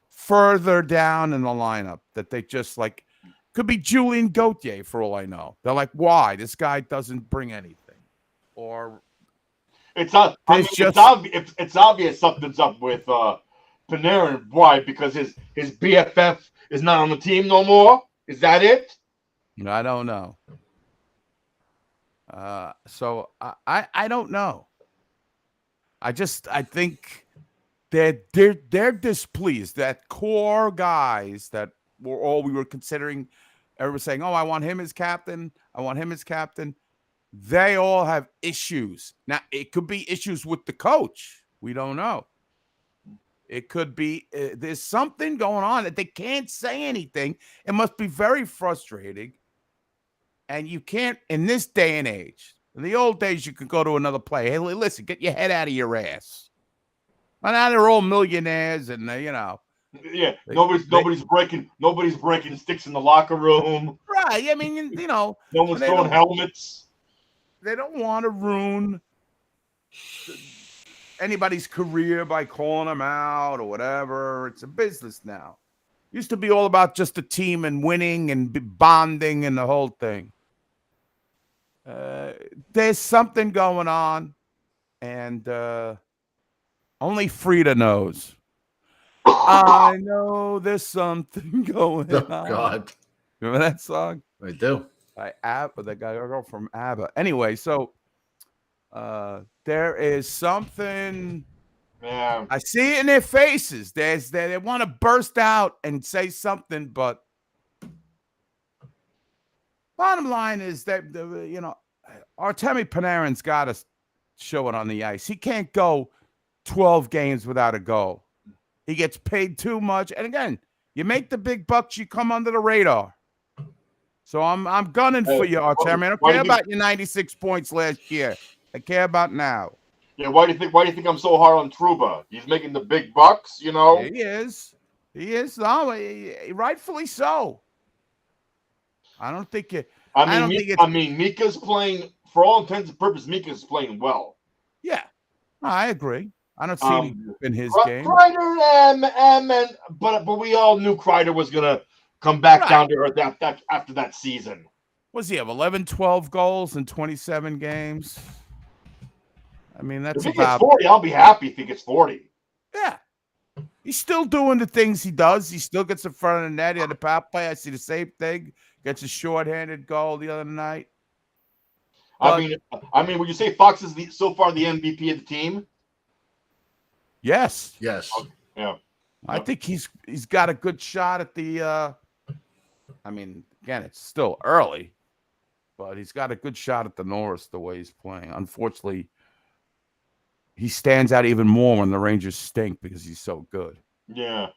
further down in the lineup that they just like, could be Julien Gauthier for all I know. They're like, why? This guy doesn't bring anything. Or it's obvious something's up with Panarin. Why? Because his BFF is not on the team no more? Is that it? I don't know. So I don't know. I think they're displeased that core guys that were all we were considering. Everyone saying, "Oh, I want him as captain. I want him as captain." They all have issues. Now, it could be issues with the coach. We don't know. It could be there's something going on that they can't say anything. It must be very frustrating. And you can't, in this day and age, in the old days, you could go to another player. Hey, listen, get your head out of your ass. Well, now they're all millionaires, and Yeah, nobody's breaking sticks in the locker room. Right. I mean, no one's throwing helmets. They don't want to ruin anybody's career by calling them out or whatever. It's a business now. Used to be all about just the team and winning and bonding and the whole thing. There's something going on, and only Frida knows. I know there's something going Oh, on. God. Remember that song? I do. By ABBA, the girl from ABBA. Anyway, so there is something. Yeah. I see it in their faces. They want to burst out and say something, but bottom line is that Artemi Panarin's got to show it on the ice. He can't go 12 games without a goal. He gets paid too much, and again, you make the big bucks, you come under the radar. So I'm gunning for you, Artemi. I don't care about your 96 points last year. I care about now. Yeah, why do you think I'm so hard on Trouba? He's making the big bucks, you know. He is. No, rightfully so. I don't think it. I mean, Mika's playing, for all intents and purposes, Mika's playing well. Yeah, I agree. I don't see him in his game. Kreider, but we all knew Kreider was gonna come back down to earth after that season. Was he have 11, 12 goals in 27 games? I mean, that's if he gets 40, I'll be happy if he gets 40. Yeah. He's still doing the things he does. He still gets in front of the net. He had a power play. I see the same thing. Gets a shorthanded goal the other night. But, I mean, would you say Fox is so far the MVP of the team? Yes. Yes. Yeah. I think he's got a good shot at the I mean, again, it's still early, but he's got a good shot at the Norris the way he's playing. Unfortunately, he stands out even more when the Rangers stink because he's so good. Yeah.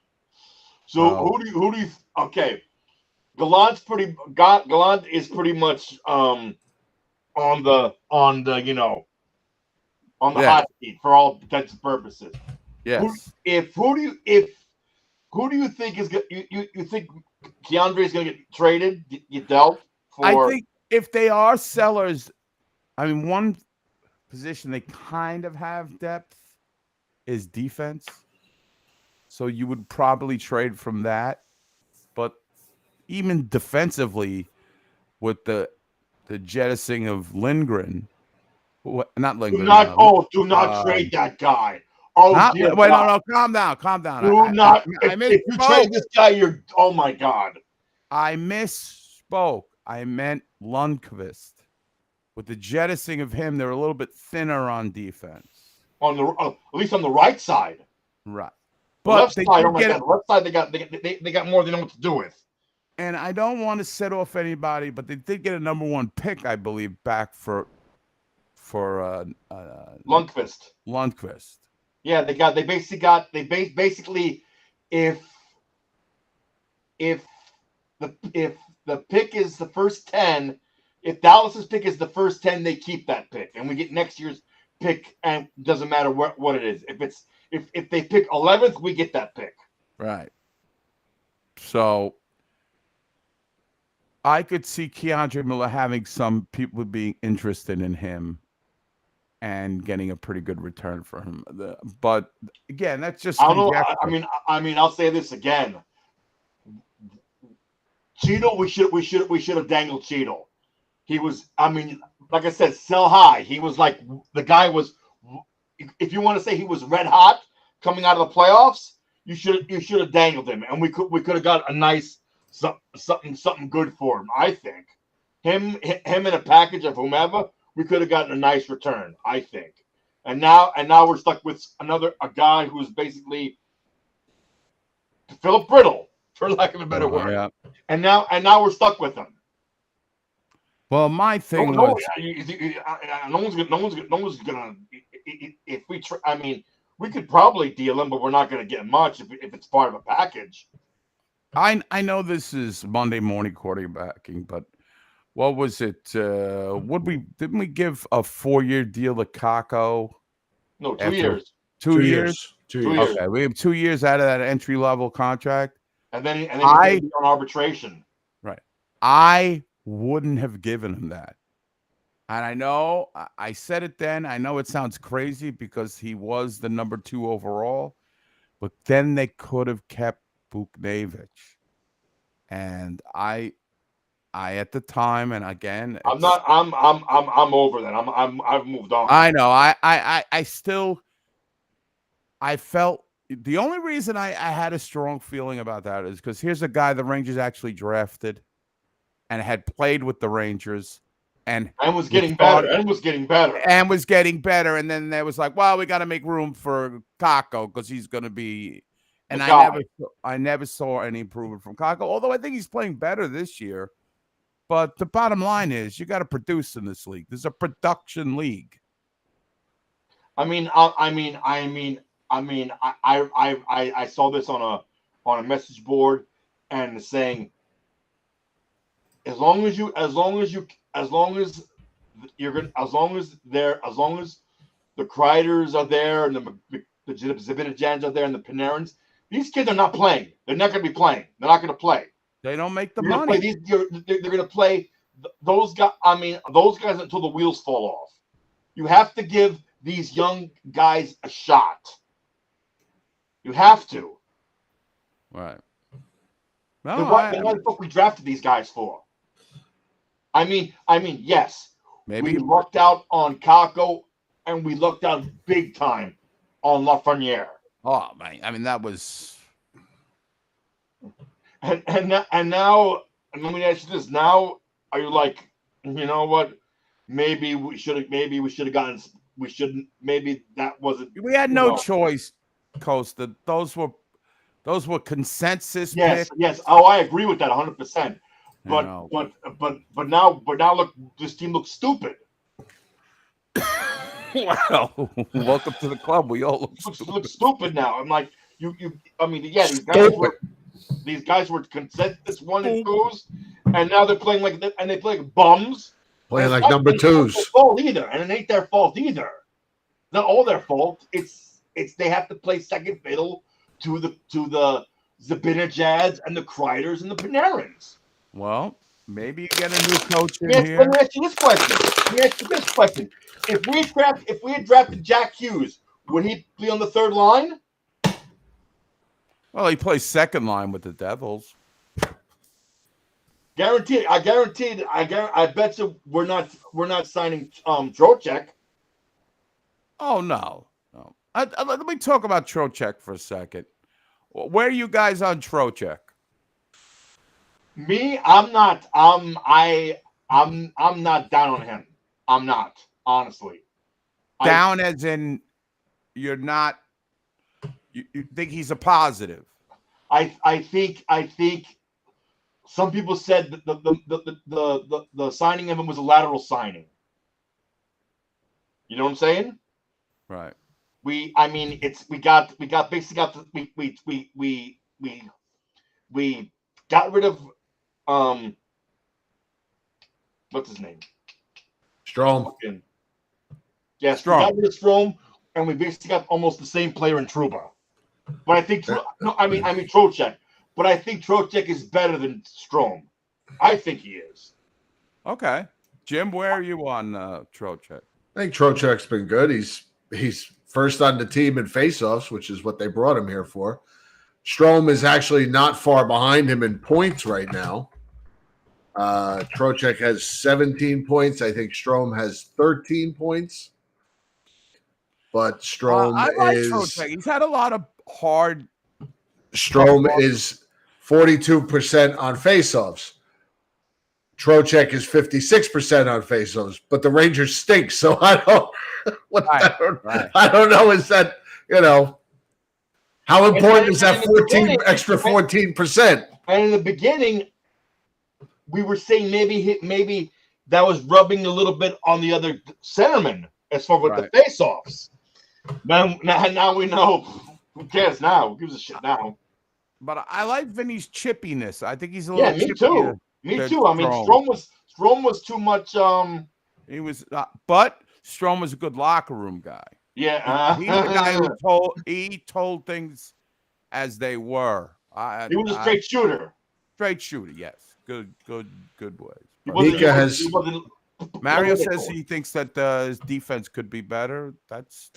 So who do you okay. Gallant is pretty much on the hot seat for all intents and purposes. Yes. Who do you think is you think Keandre is going to get traded? You dealt for? I think if they are sellers, I mean, one position they kind of have depth is defense. So you would probably trade from that. But even defensively, with the jettisoning of Lindgren, not Lindgren. Do not trade that guy. No, calm down. If you trade this guy, you're. Oh my God. I misspoke. I meant Lundqvist. With the jettisoning of him, they're a little bit thinner on defense. At least on the right side. Right. But left side, the left side they got more than they know what to do with. And I don't want to set off anybody, but they did get a number 1 pick, I believe, back for Lundqvist. Yeah, they basically if the pick is the first 10, if Dallas's pick is the first 10, they keep that pick, and we get next year's pick, and it doesn't matter what it is. If they pick 11th, we get that pick. Right. So I could see Keandre Miller having some people being interested in him and getting a pretty good return for him. But again, that's just I don't know. I mean, I'll say this again. Cheeto, we should have dangled Cheeto. He was, I mean, like I said, sell high. He was like the guy was. If you want to say he was red hot coming out of the playoffs, you should have dangled him, and we could have got a nice something good for him. I think him in a package of whomever, we could have gotten a nice return. I think, and now we're stuck with a guy who's basically Philip Brittle, for lack of a better word. Yeah. And now we're stuck with him. Well, my thing was no one's gonna. If we I mean, we could probably deal him, but we're not going to get much if it's part of a package. I know this is Monday morning quarterbacking, but what was it? Didn't we give a 4-year deal to Kako? No, 2 years. 2 years. 2 years. Okay, we have 2 years out of that entry level contract, and then he's on arbitration. Right. I wouldn't have given him that. And I know I said it then. I know it sounds crazy because he was the number 2 overall, but then they could have kept Buchnevich. And I at the time, and again, I'm over that. I've moved on. I know. I felt the only reason I had a strong feeling about that is because here's a guy the Rangers actually drafted and had played with the Rangers and was getting better. And was getting better. And then there was like, well, we got to make room for Kako because he's going to be. And I never saw any improvement from Kako, although I think he's playing better this year. But the bottom line is you got to produce in this league. There's a production league. I saw this on a message board and saying, as long as the Kreiders are there and the Zibanejad's are there and the Panarins, these kids are not playing. They're not going to be playing. They're not going to play. They don't make the They're money. They're going to play those guys. I mean, those guys until the wheels fall off. You have to give these young guys a shot. You have to. Right. No, what the fuck we drafted these guys for? I mean, yes. Maybe we lucked out on Kako, and we lucked out big time on Lafreniere. Oh man, I mean that was. And now, let me ask you this: now, are you like, you know what? Maybe we should have gotten. We shouldn't. Maybe that wasn't. We had no choice, Costa. Those were consensus picks. Yes. Oh, I agree with that 100%. But now look, this team looks stupid. Well, welcome to the club. We all look stupid now. I'm like, these guys were consensus 1 and 2s, and now they're playing like bums. Playing like number 2s. And it ain't their fault either. Not all their fault. It's they have to play second fiddle to the Zibanejads and the Kreiders and the Panarins. Well, maybe you get a new coach in here. Let me ask you this question. If we had drafted Jack Hughes, would he be on the third line? Well, he plays second line with the Devils. Guaranteed. I bet you we're not signing Trocheck. Oh no. Let me talk about Trocheck for a second. Where are you guys on Trocheck? Me, I'm not. I'm not down on him. I'm not, honestly. Down as in you're not. You think he's a positive? I think some people said that the signing of him was a lateral signing. You know what I'm saying? Right. We got rid of what's his name? Strome. Yes, Strome. We got rid of Strome, and we basically got almost the same player in Trouba. But I think Trocheck. But I think Trocheck is better than Strome. I think he is. Okay, Jim, where are you on Trocheck? I think Trocheck's been good. He's first on the team in faceoffs, which is what they brought him here for. Strome is actually not far behind him in points right now. Trocheck has 17 points. I think Strome has 13 points. But Strome I like is Trocheck. He's had a lot of hard. Strome is 42% on faceoffs. Trocheck is 56% on faceoffs, but the Rangers stink. So I don't know. Is that, how important is that 14%? And in the beginning, we were saying maybe that was rubbing a little bit on the other centerman as far with the faceoffs. Now we know. Who cares now? Who gives a shit now? But I like Vinny's chippiness. I think he's a little. Me too. Me too. I mean, Strome was too much. He was, but Strome was a good locker room guy. Yeah, he's the guy who told things as they were. He was a straight shooter. Straight shooter, yes. Good words. Mario says he thinks that his defense could be better. That's.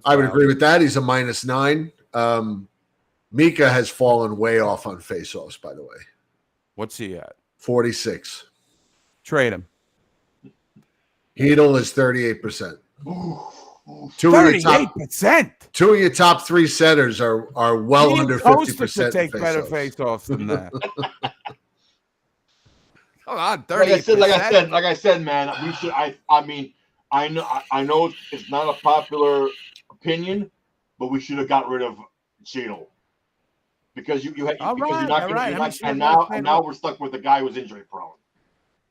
I would agree with that. He's a -9. Mika has fallen way off on faceoffs, by the way. What's he at? 46. Trade him. Hedel is 38%. Two of your top 38%. Two of your top three centers are well under 50% to take better face-offs. face-offs than that. Come on, 30%. Like I said, man, we should. I mean, I know it's not a popular opinion, but we should have got rid of Chino because you're not gonna, and now we're stuck with the guy who's injury prone.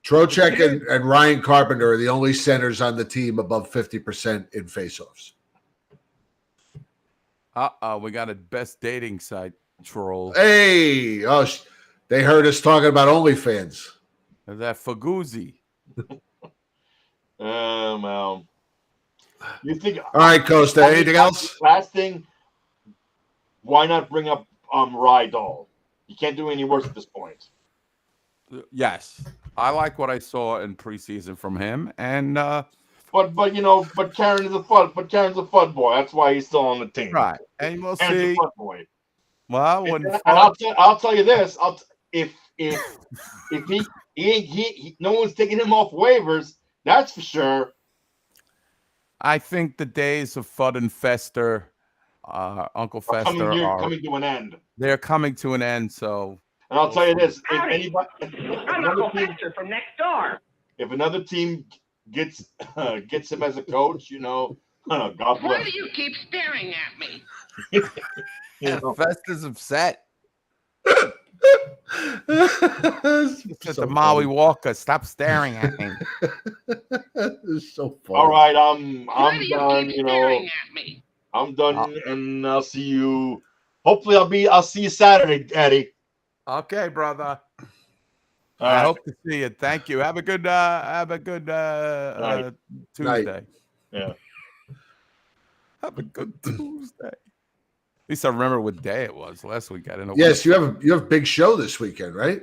Trocheck and Ryan Carpenter are the only centers on the team above 50% in faceoffs. We got a best dating site troll. Hey, they heard us talking about OnlyFans. That Faguzzi. Well, you think? All right, Costa. Anything else? Last thing. Why not bring up Rydal? You can't do any worse at this point. Yes, I like what I saw in preseason from him, and but Karen's a fun boy. That's why he's still on the team, right? And we'll Karen's see. A fun boy. Well, I'll tell you this: if he no one's taking him off waivers, that's for sure. I think the days of Fudd and Fester, Uncle Fester, are coming to an end. They're coming to an end. So. And I'll tell you this: I'm Uncle Fester from next door. If another team gets him as a coach, God bless. Why do you keep staring at me? Fester's upset. It's the Maui Walker. Stop staring at me. It's so funny. All right, I'm done. I'm done, and I'll see you. Hopefully, I'll see you Saturday, Eddie. Okay, brother. I hope to see you. Thank you. Have a good Tuesday. Night. Yeah. Have a good Tuesday. At least I remember what day it was last week. I didn't know. Yes, you have a big show this weekend, right?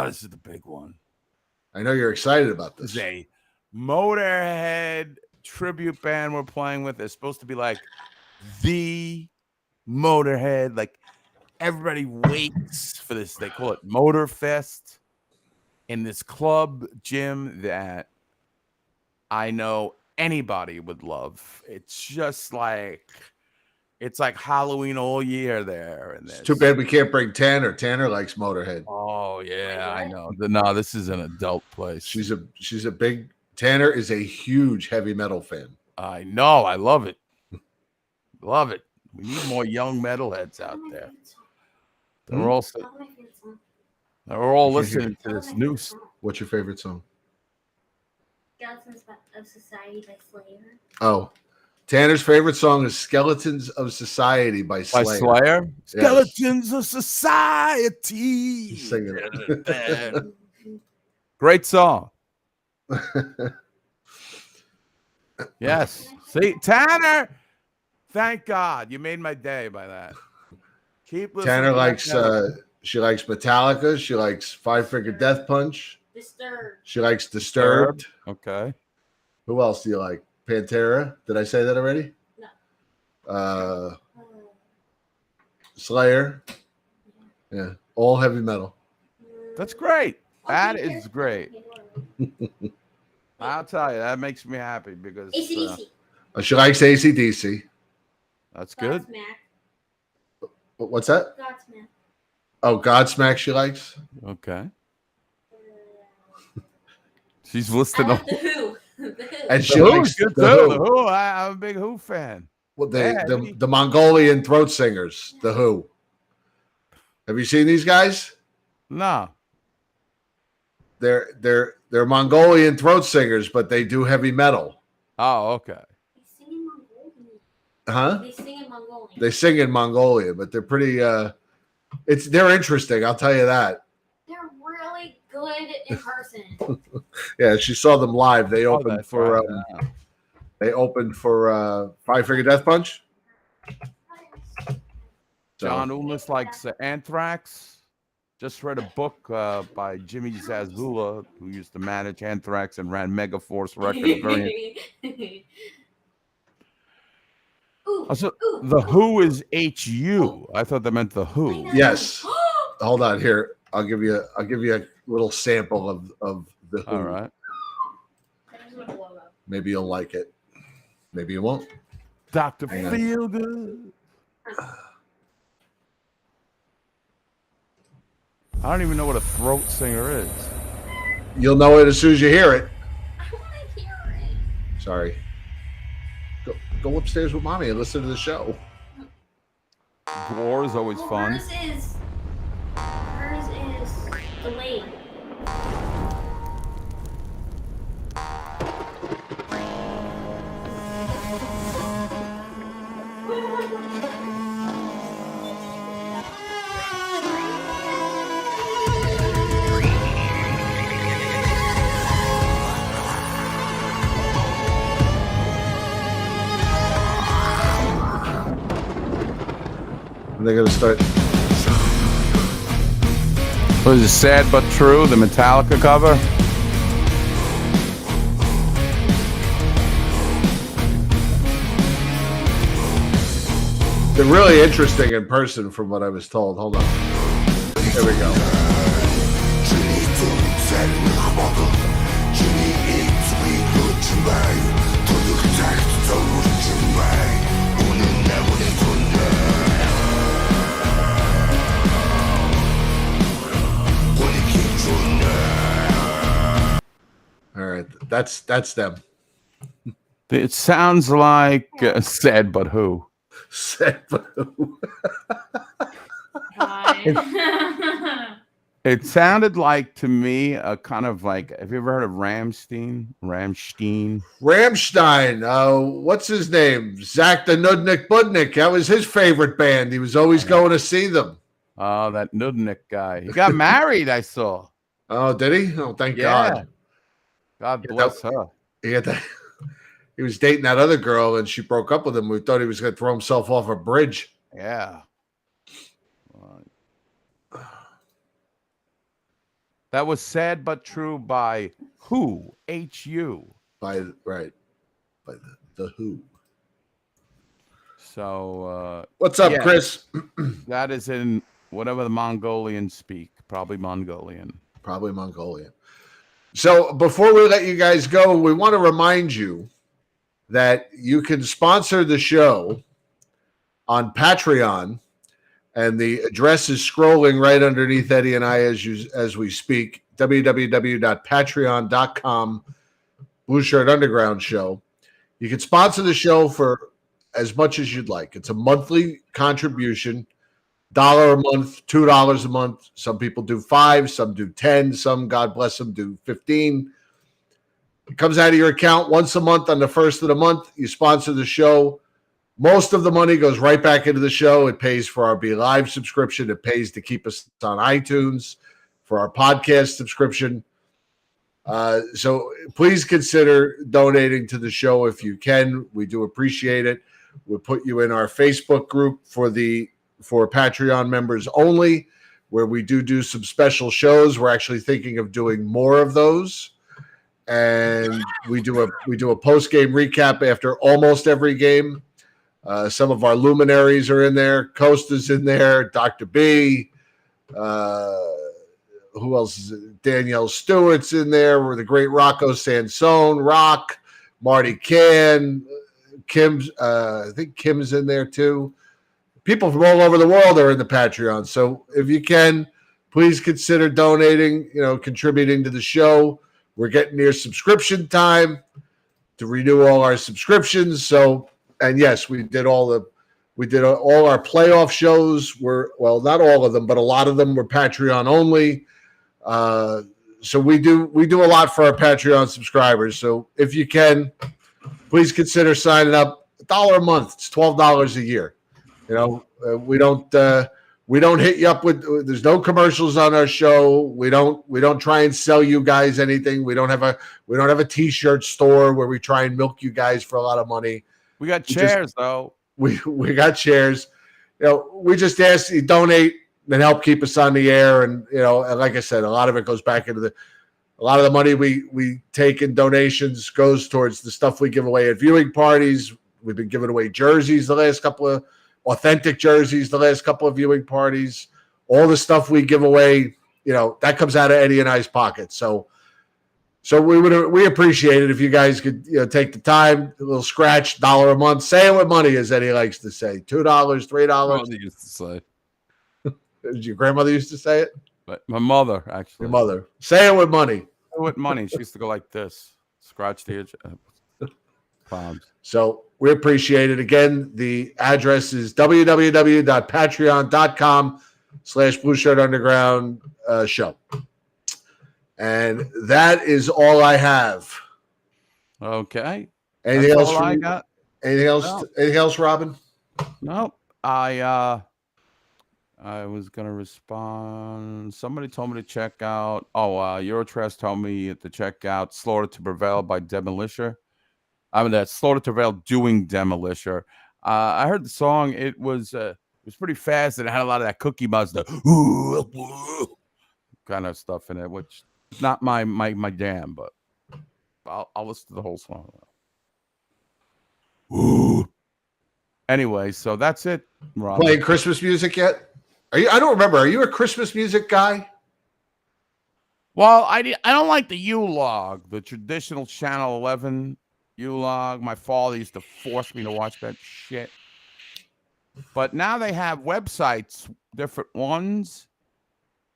This is the big one. I know you're excited about this. It's a Motorhead tribute band we're playing with. It's supposed to be like the Motorhead, like everybody waits for this. They call it Motor Fest in this club gym that I know anybody would love. It's just like Halloween all year there. And it's too bad we can't bring Tanner. Tanner likes Motorhead. Oh yeah, I know. No, this is an adult place. She's a big Tanner is a huge heavy metal fan. I know. I love it. Love it. We need more young metalheads out there. They're all listening to this news. What's your favorite song? Skeletons of Society by Slayer. Oh, Tanner's favorite song is "Skeletons of Society" by Slayer. By Slayer? Yes. Skeletons of Society. He's singing it. Great song. Yes. See, Tanner. Thank God you made my day by that. Keep listening. Tanner likes. She likes Metallica. She likes Five Finger Death Punch. Disturbed. She likes Disturbed. Okay. Who else do you like? Pantera. Did I say that already? No. Slayer. Yeah. All heavy metal. That's great. That is great. I'll tell you, that makes me happy because AC/DC. She likes AC/DC. That's good. Godsmack. What's that? Godsmack. Oh, Godsmack she likes. Okay. She's listed on The Who. And she likes good the too. Who. The Who. I'm a big Who fan. Well, the Mongolian throat singers, the Who. Have you seen these guys? No. They're Mongolian throat singers, but they do heavy metal. Oh, okay. They sing in Mongolian. Huh? They sing in Mongolian. They sing in Mongolian, but they're pretty they're interesting, I'll tell you that. They're really good in person. Yeah, she saw them live. They opened that's for right. Five Finger Death Punch. John Umas likes Anthrax. Just read a book by Jimmy Zazula, who used to manage Anthrax and ran Megaforce Records. The Who is HU. I thought that meant the Who. Yes. Hold on here. I'll give you a little sample of the Who. All right. Maybe you'll like it. Maybe you won't. Dr. Hang on. Feelgood. I don't even know what a throat singer is. You'll know it as soon as you hear it. Sorry. Go upstairs with mommy and listen to the show. War is always fun. Hers is delayed. They're going to start. What is it, Sad But True, the Metallica cover? They're really interesting in person from what I was told. Hold on. Here we go. All right, that's them. It sounds like Sad But Who. Sad But Who. It sounded like to me a kind of like, have you ever heard of Rammstein? What's his name? Zach the Nudnik Budnik. That was his favorite band. He was always going to see them. Oh, that Nudnik guy. He got married, I saw. Oh, did he? Oh, thank God. God bless her. He was dating that other girl, and she broke up with him. We thought he was going to throw himself off a bridge. Yeah. That was Sad But True by Who? H-U. By the Who. So what's up, Chris? That is in whatever the Mongolians speak. Probably Mongolian. So before we let you guys go, we want to remind you that you can sponsor the show on Patreon, and the address is scrolling right underneath Eddie and I as we speak. www.patreon.com Blueshirt Underground Show. You can sponsor the show for as much as you'd like. It's a monthly contribution, $1 a month, $2 a month. Some people do 5, some do 10, some, God bless them, do 15. It comes out of your account once a month on the first of the month. You sponsor the show. Most of the money goes right back into the show. It pays for our Be Live subscription. It pays to keep us on iTunes, for our podcast subscription. So please consider donating to the show if you can. We do appreciate it. We'll put you in our Facebook group for Patreon members only, where we do some special shows. We're actually thinking of doing more of those. And we do a post-game recap after almost every game. Some of our luminaries are in there. Costa's in there. Dr. B. Who else is it? Danielle Stewart's in there. We're the great Rocco Sansone, Rock, Marty Can, Kim's. I think Kim's in there too. People from all over the world are in the Patreon. So if you can, please consider donating. Contributing to the show. We're getting near subscription time to renew all our subscriptions. So, and yes, we did all our playoff shows. Not all of them, but a lot of them were Patreon only. So we do a lot for our Patreon subscribers. So if you can, please consider signing up. $1 a month. It's $12 a year. We don't hit you up with. There's no commercials on our show. We don't try and sell you guys anything. We don't have a T-shirt store where we try and milk you guys for a lot of money. We got chairs though. We got chairs. We just ask you donate and help keep us on the air. And and like I said, a lot of it goes back into a lot of the money we take in donations goes towards the stuff we give away at viewing parties. We've been giving away jerseys the last couple of authentic jerseys the last couple of viewing parties. All the stuff we give away, that comes out of Eddie and I's pocket. So So we appreciate it if you guys could take the time, a little scratch, $1 a month. Say it with money, as Eddie likes to say. $2, $3. Mother used to say. Your grandmother used to say it? But my mother, actually. Your mother. Say it with money. With money. She used to go like this. Scratch the edge. Palms. So we appreciate it. Again, the address is www.patreon.com/Blueshirt Underground show. And that is all I have. Okay. Anything That's else? all I got? Anything else? No. Anything else, Robin? Nope. I was gonna respond. Somebody told me to check out. Eurotrash told me to check out "Slaughter to Prevail" by Demolisher. That's "Slaughter to Prevail" doing Demolisher. I heard the song. It was pretty fast and it had a lot of that Cookie Monster kind of stuff in it, which is not my jam, but I'll listen to the whole song. Anyway, so that's it. Rob. Playing Christmas music yet? Are you? I don't remember. Are you a Christmas music guy? Well, I don't like the U-Log, the traditional Channel 11 U-Log. My father used to force me to watch that shit. But now they have websites, different ones.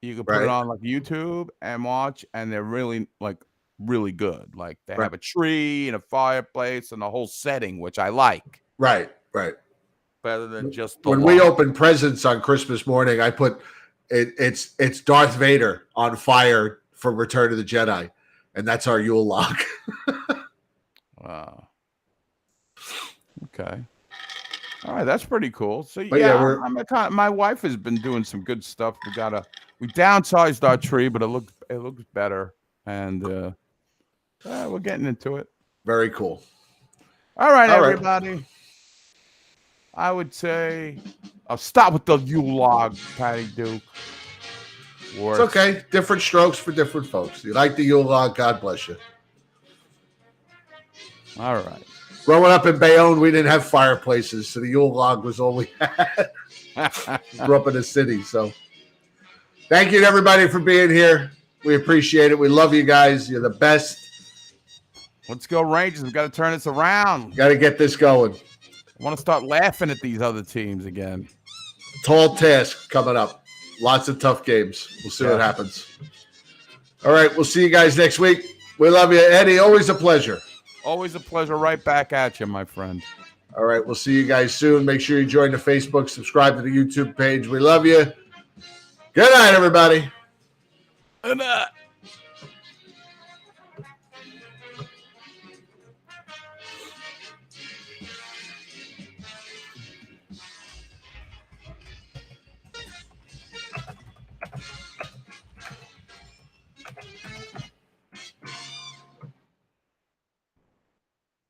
You can put it on like YouTube and watch, and they're really good. Like they have a tree and a fireplace and the whole setting, which I like. Right. Better than just the when we open presents on Christmas morning, I put it's Darth Vader on fire from Return of the Jedi, and that's our Yule log. Wow. Okay. All right, that's pretty cool. So my wife has been doing some good stuff. We downsized our tree, but it looks better, and we're getting into it. Very cool. All right, everybody. I would say I'll stop with the U-Log, Patty Duke. It's okay. Different strokes for different folks. You like the Yule log, God bless you. All right. Growing up in Bayonne, we didn't have fireplaces, so the Yule log was all we had. Grew up in the city, so thank you to everybody for being here. We appreciate it. We love you guys. You're the best. Let's go, Rangers. We've got to turn this around. Got to get this going. I want to start laughing at these other teams again. Tall task coming up. Lots of tough games. We'll see what happens. All right. We'll see you guys next week. We love you, Eddie. Always a pleasure. Always a pleasure. Right back at you, my friend. All right. We'll see you guys soon. Make sure you join the Facebook. Subscribe to the YouTube page. We love you. Good night, everybody. Good night.